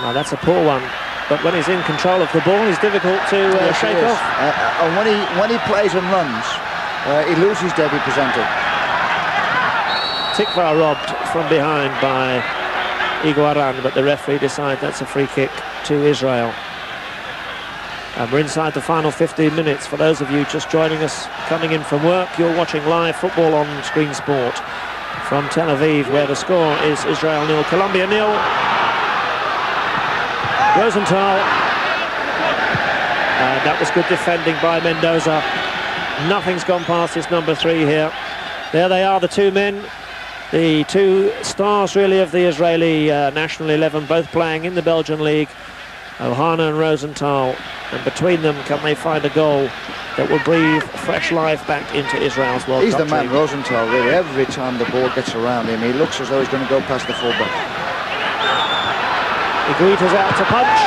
Now that's a poor one, but when he's in control of the ball, he's difficult to shake off. And when he plays and runs, he loses Debbie Presenter. Tikva robbed from behind by Iguaran, but the referee decides that's a free kick to Israel. And we're inside the final 15 minutes. For those of you just joining us, coming in from work, you're watching live football on Screen Sport from Tel Aviv, where the score is Israel 0, Colombia 0. Rosenthal, that was good defending by Mendoza. Nothing's gone past his number 3 here. There they are, the two men, the two stars really of the Israeli national 11, both playing in the Belgian league, Ohana and Rosenthal, and between them can they find a goal that will breathe fresh life back into Israel's World Cup team. He's the man, team. Rosenthal, really. Every time the ball gets around him, he looks as though he's going to go past the fullback. Iguita's out to punch.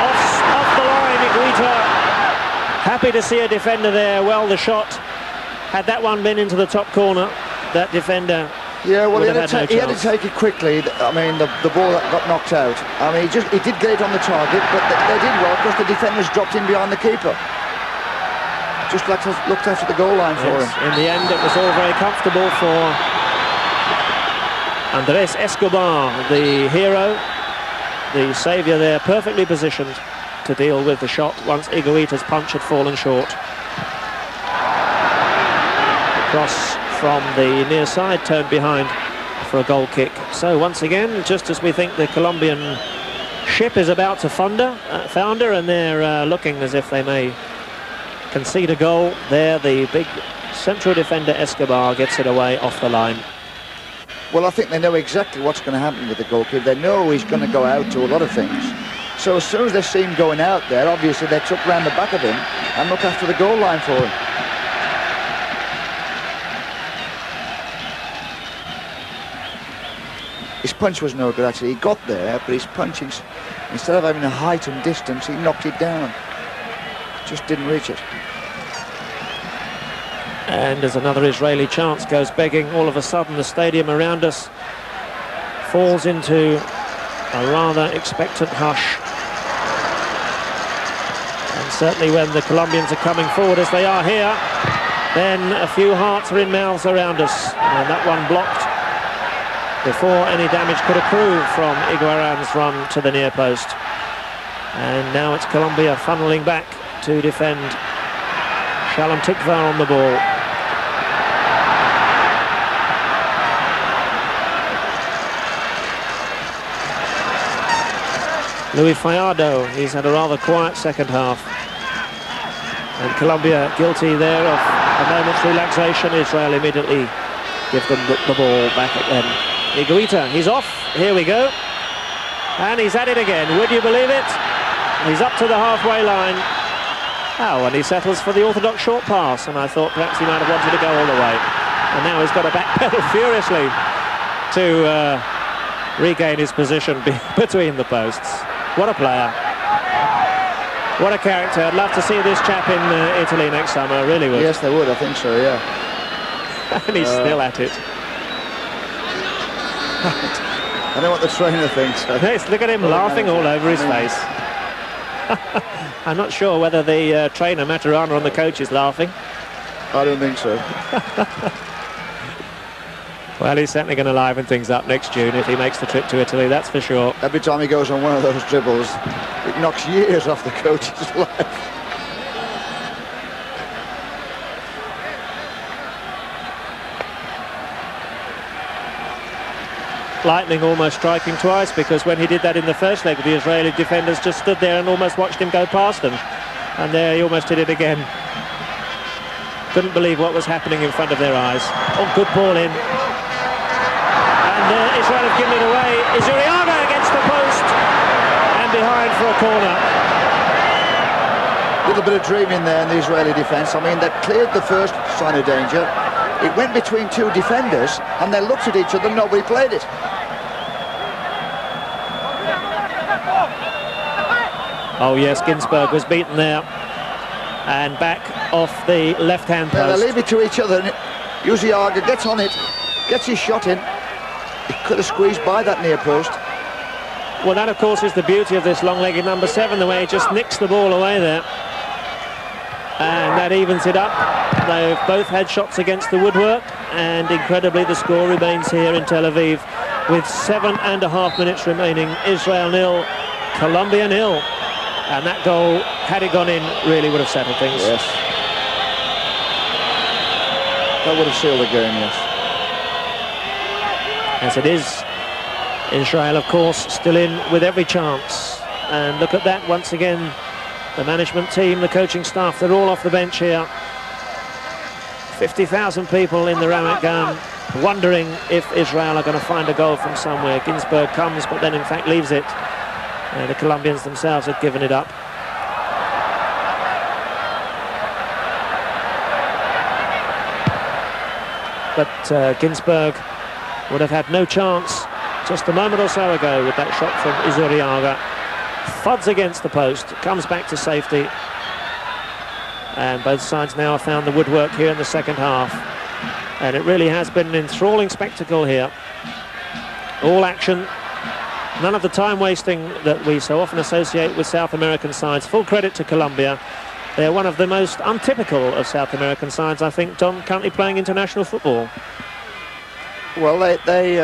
Off the line, Iguita. Happy to see a defender there. Well, the shot. Had that one been into the top corner, that defender. Yeah, well, he had no to take it quickly. I mean, the ball that got knocked out. I mean, he did get it on the target, but they did well because the defenders dropped in behind the keeper. Just looked after the goal line for him. In the end, it was all very comfortable for Andres Escobar, the hero. The saviour there, perfectly positioned to deal with the shot once Iguita's punch had fallen short. Cross from the near side, turned behind for a goal kick. So once again, just as we think the Colombian ship is about to founder, and they're looking as if they may concede a goal, there the big central defender Escobar gets it away off the line. Well, I think they know exactly what's going to happen with the goalkeeper. They know he's going to go out to a lot of things. So as soon as they see him going out there, obviously they tuck round the back of him and look after the goal line for him. His punch was no good, actually. He got there, but his punch, instead of having a height and distance, he knocked it down. Just didn't reach it. And as another Israeli chance goes begging, all of a sudden the stadium around us falls into a rather expectant hush. And certainly when the Colombians are coming forward as they are here, then a few hearts are in mouths around us. And that one blocked before any damage could accrue from Iguaran's run to the near post. And now it's Colombia funneling back to defend. Shalom Tikva on the ball. Luis Fajardo, he's had a rather quiet second half. And Colombia guilty there of a moment's relaxation. Israel immediately give them the ball back at them. Iguita, he's off. Here we go. And he's at it again. Would you believe it? He's up to the halfway line. Oh, and he settles for the orthodox short pass. And I thought perhaps he might have wanted to go all the way. And now he's got to backpedal furiously to regain his position between the posts. What a player. What a character. I'd love to see this chap in Italy next summer, I really would. Yes, they would, I think so, yeah. And he's still at it. I know what the trainer thinks. Yes, look at him laughing all over his face. I'm not sure whether the trainer, Maturana, or the coach is laughing. I don't think so. Well, he's certainly going to liven things up next June if he makes the trip to Italy, that's for sure. Every time he goes on one of those dribbles, it knocks years off the coach's life. lightning almost striking twice, because when he did that in the first leg, the Israeli defenders just stood there and almost watched him go past them. And there he almost did it again. Couldn't believe what was happening in front of their eyes. Oh, good ball in. And Israel have given it away. Izuriaga against the post and behind for a corner. A little bit of dreaming there in the Israeli defence. I mean, they cleared the first sign of danger. It went between two defenders and they looked at each other and nobody played it. Oh yes, Ginsberg was beaten there. And back off the left-hand post. Yeah, they leave it to each other. Izuriaga gets on it, gets his shot in. He could have squeezed by that near post. Well, that of course is the beauty of this long-legged number 7, the way he just nicks the ball away there. And that evens it up. They've both had shots against the woodwork, and incredibly the score remains here in Tel Aviv with 7.5 minutes remaining. Israel 0, Colombia 0. And that goal, had it gone in, really would have settled things. Yes. That would have sealed the game, yes. As it is, Israel, of course, still in with every chance. And look at that once again. The management team, the coaching staff, they're all off the bench here. 50,000 people in the Ramat Gan wondering if Israel are going to find a goal from somewhere. Ginsberg comes, but then in fact leaves it. The Colombians themselves have given it up. But Ginsberg would have had no chance just a moment or so ago with that shot from Izuriaga. Thuds against the post, comes back to safety. And both sides now have found the woodwork here in the second half. And it really has been an enthralling spectacle here. All action. None of the time wasting that we so often associate with South American sides. Full credit to Colombia. They're one of the most untypical of South American sides, I think, Don, currently playing international football. Well, they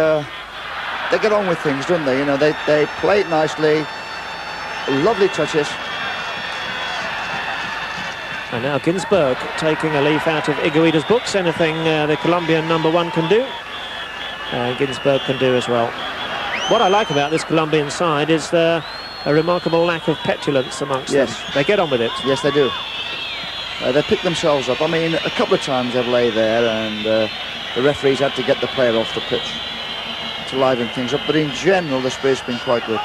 get on with things, don't they? You know, they play it nicely, lovely touches. And now Ginsberg taking a leaf out of Iguita's books. Anything the Colombian number 1 can do, Ginsberg can do as well. What I like about this Colombian side is a remarkable lack of petulance amongst them. They get on with it. Yes, they do. They pick themselves up. I mean, a couple of times they've lay there and the referees had to get the player off the pitch to liven things up. But in general, the spirit's been quite good.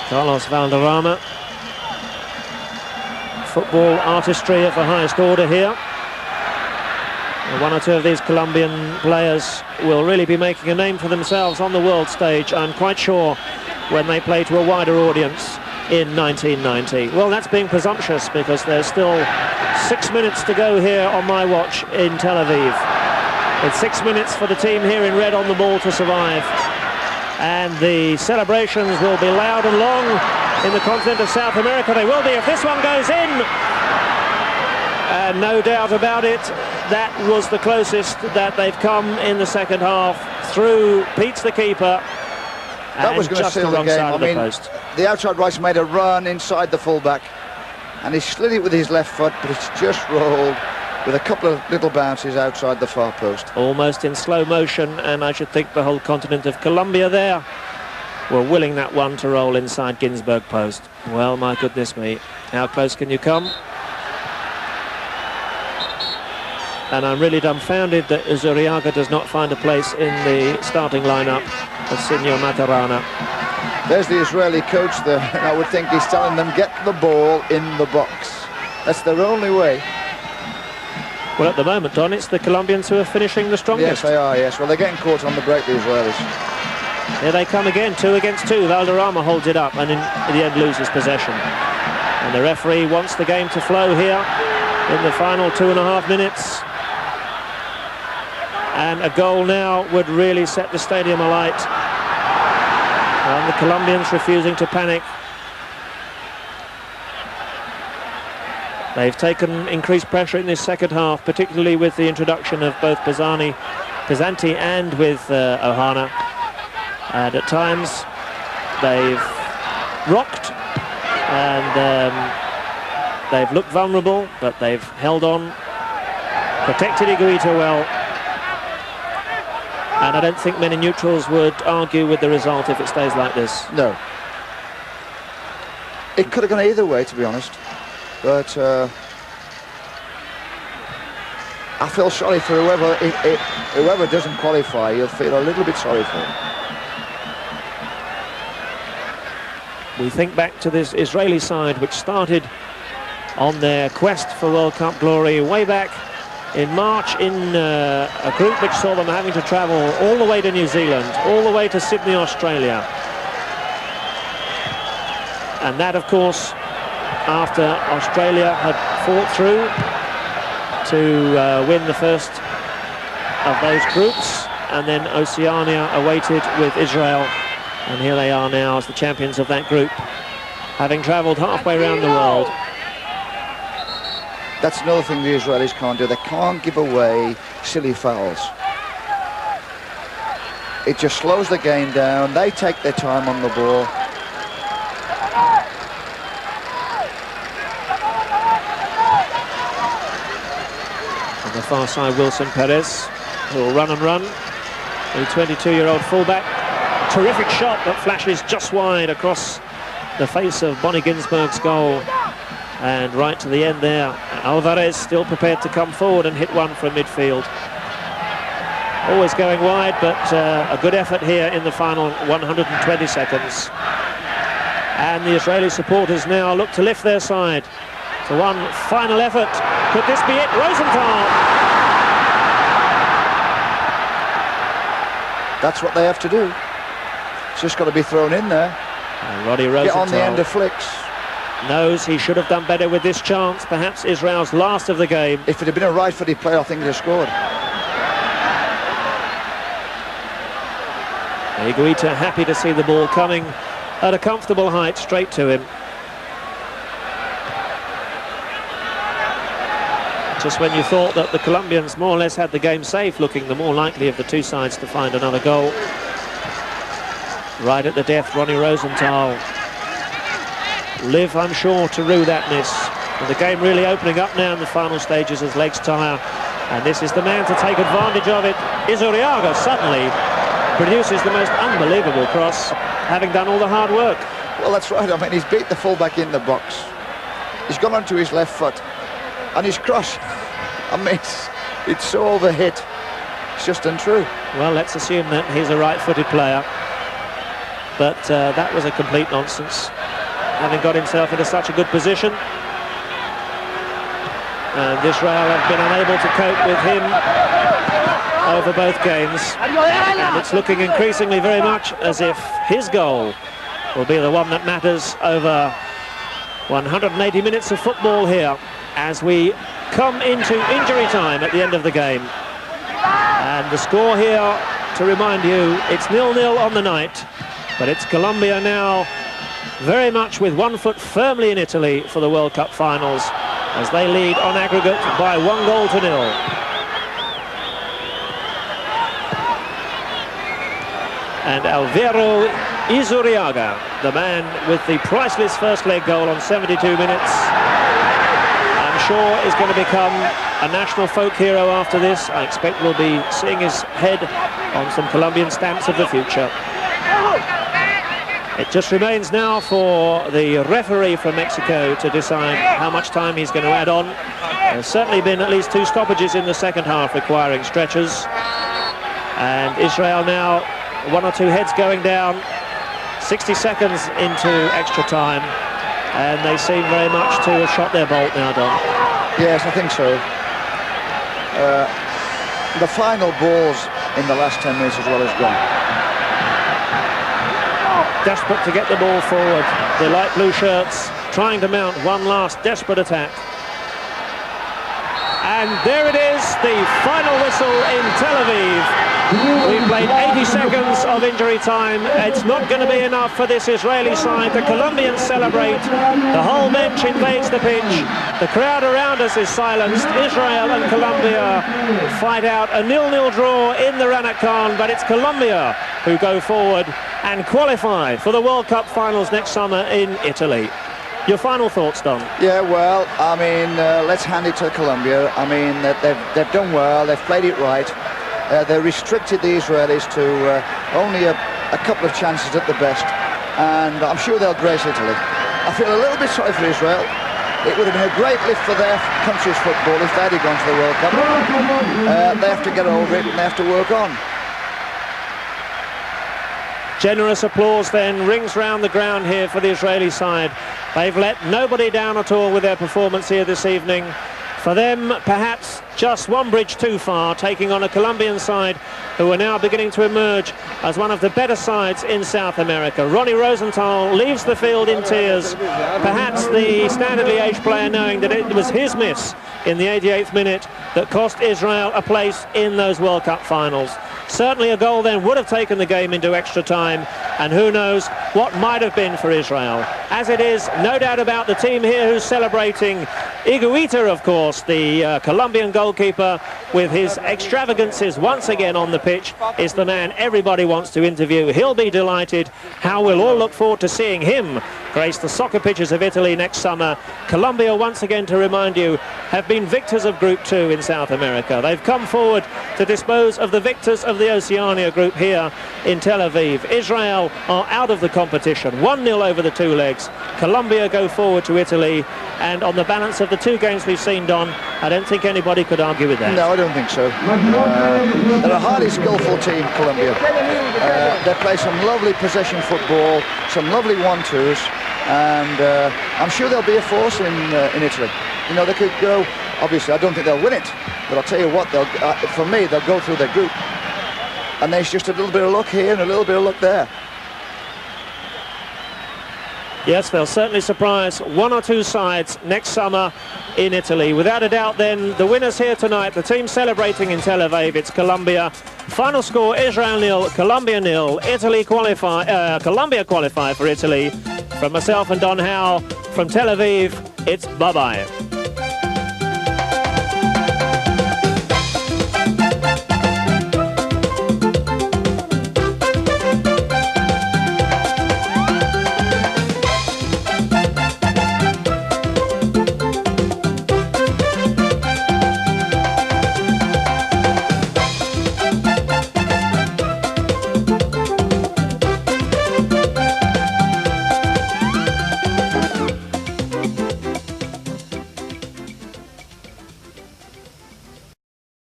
Carlos Valderrama. Football artistry of the highest order here. And one or two of these Colombian players will really be making a name for themselves on the world stage, I'm quite sure, when they play to a wider audience in 1990. Well, that's being presumptuous, because there's still 6 minutes to go here on my watch in Tel Aviv. It's 6 minutes for the team here in red on the ball to survive. And the celebrations will be loud and long in the continent of South America. They will be if this one goes in. And no doubt about it, that was the closest that they've come in the second half. Through Pete's the keeper. That was going to seal the game. I mean, the outside right's made a run inside the fullback, and he slid it with his left foot, but it's just rolled with a couple of little bounces outside the far post. Almost in slow motion, and I should think the whole continent of Colombia there were willing that one to roll inside Ginsberg post. Well, my goodness me, how close can you come? And I'm really dumbfounded that Izuriaga does not find a place in the starting lineup of Senor Matarana. There's the Israeli coach there, and I would think he's telling them, get the ball in the box. That's their only way. Well, at the moment, Don, it's the Colombians who are finishing the strongest. Yes, they are, yes. Well, they're getting caught on the break, the Israelis. Here they come again, 2 against 2. Valderrama holds it up and in the end loses possession. And the referee wants the game to flow here in the final 2.5 minutes. And a goal now would really set the stadium alight. And the Colombians refusing to panic. They've taken increased pressure in this second half, particularly with the introduction of both Pesanti and with Ohana. And at times they've rocked and they've looked vulnerable, but they've held on, protected Iguita well. And I don't think many neutrals would argue with the result if it stays like this. No. It could have gone either way, to be honest. But I feel sorry for whoever doesn't qualify. You'll feel a little bit sorry for him. We think back to this Israeli side, which started on their quest for World Cup glory way back in March in a group which saw them having to travel all the way to New Zealand, all the way to Sydney, Australia. And that, of course, after Australia had fought through to win the first of those groups, and then Oceania awaited with Israel. And here they are now as the champions of that group, having travelled halfway around the world. That's another thing the Israelis can't do. They can't give away silly fouls. It just slows the game down. They take their time on the ball. On the far side, Wilson Perez, who will run and run. The 22-year-old fullback. Terrific shot that flashes just wide across the face of Bonnie Ginsberg's goal. And right to the end there, Alvarez still prepared to come forward and hit one from midfield. Always going wide, but a good effort here in the final 120 seconds. And the Israeli supporters now look to lift their side to one final effort. Could this be it? Rosenthal! That's what they have to do. It's just got to be thrown in there. And Roddy Rosenthal get on the end of flicks. Knows he should have done better with this chance. Perhaps Israel's last of the game. If it had been a right-footed player, I think he'd have scored. Higuita happy to see the ball coming at a comfortable height straight to him. Just when you thought that the Colombians more or less had the game safe, looking the more likely of the two sides to find another goal. Right at the death, Ronnie Rosenthal. Live, I'm sure, to rue that miss. And the game really opening up now in the final stages as legs tire. And this is the man to take advantage of it. Izuriaga suddenly produces the most unbelievable cross, having done all the hard work. Well, that's right. I mean, he's beat the fullback in the box. He's gone onto his left foot. And his cross, I mean, it's so overhit. It's just untrue. Well, let's assume that he's a right-footed player. But that was a complete nonsense, having got himself into such a good position. And Israel have been unable to cope with him over both games. And it's looking increasingly very much as if his goal will be the one that matters over 180 minutes of football here as we come into injury time at the end of the game. And the score here, to remind you, it's 0-0 on the night, but it's Colombia now very much with one foot firmly in Italy for the World Cup finals as they lead on aggregate by 1-0. And Alvaro Izuriaga, the man with the priceless first leg goal on 72 minutes, I'm sure is going to become a national folk hero after this. I expect we'll be seeing his head on some Colombian stamps of the future. It just remains now for the referee from Mexico to decide how much time he's going to add on. There's certainly been at least 2 stoppages in the second half requiring stretchers. And Israel now, 1 or 2 heads going down, 60 seconds into extra time. And they seem very much to have shot their bolt now, Don. Yes, I think so. The final balls in the last 10 minutes as well as gone. Desperate to get the ball forward. The light blue shirts trying to mount one last desperate attack. And there it is, the final whistle in Tel Aviv. We've played 80 seconds of injury time. It's not going to be enough for this Israeli side. The Colombians celebrate. The whole bench invades the pitch. The crowd around us is silenced. Israel and Colombia fight out a 0-0 draw in the Ranat Khan, but it's Colombia who go forward and qualify for the World Cup finals next summer in Italy. Your final thoughts, Don? Yeah, well, I mean, let's hand it to Colombia. I mean, they've done well. They've played it right. They restricted the Israelis to only a couple of chances at the best, and I'm sure they'll grace Italy. I feel a little bit sorry for Israel. It would have been a great lift for their country's football if they had gone to the World Cup. They have to get over it and they have to work on. Generous applause then rings round the ground here for the Israeli side. They've let nobody down at all with their performance here this evening. For them, perhaps just one bridge too far, taking on a Colombian side who are now beginning to emerge as one of the better sides in South America. Ronnie Rosenthal leaves the field in tears, perhaps the Standard Liège player knowing that it was his miss in the 88th minute that cost Israel a place in those World Cup finals. Certainly a goal then would have taken the game into extra time, and who knows what might have been for Israel. As it is, no doubt about the team here who's celebrating. Higuita, of course, the Colombian goalkeeper, with his extravagances once again on the pitch, is the man everybody wants to interview. He'll be delighted. How we'll all look forward to seeing him grace the soccer pitches of Italy next summer. Colombia, once again to remind you, have been victors of Group 2 in South America. They've come forward to dispose of the victors of the Oceania group here in Tel Aviv. Israel are out of the competition, 1-0 over the two legs. Colombia go forward to Italy, and on the balance of the two games we've seen, Don, I don't think anybody could argue with that. No, I don't think so. They're a highly skillful team, Colombia. They play some lovely possession football, some lovely 1-2s, and I'm sure they'll be a force in Italy. You know, they could go, obviously I don't think they'll win it, but I'll tell you what, for me, they'll go through their group. And there's just a little bit of luck here and a little bit of luck there. Yes, they'll certainly surprise one or two sides next summer in Italy. Without a doubt then, the winners here tonight, the team celebrating in Tel Aviv, it's Colombia. Final score, Israel 0, Colombia 0. Colombia qualify for Italy. From myself and Don Howe, from Tel Aviv, it's bye-bye.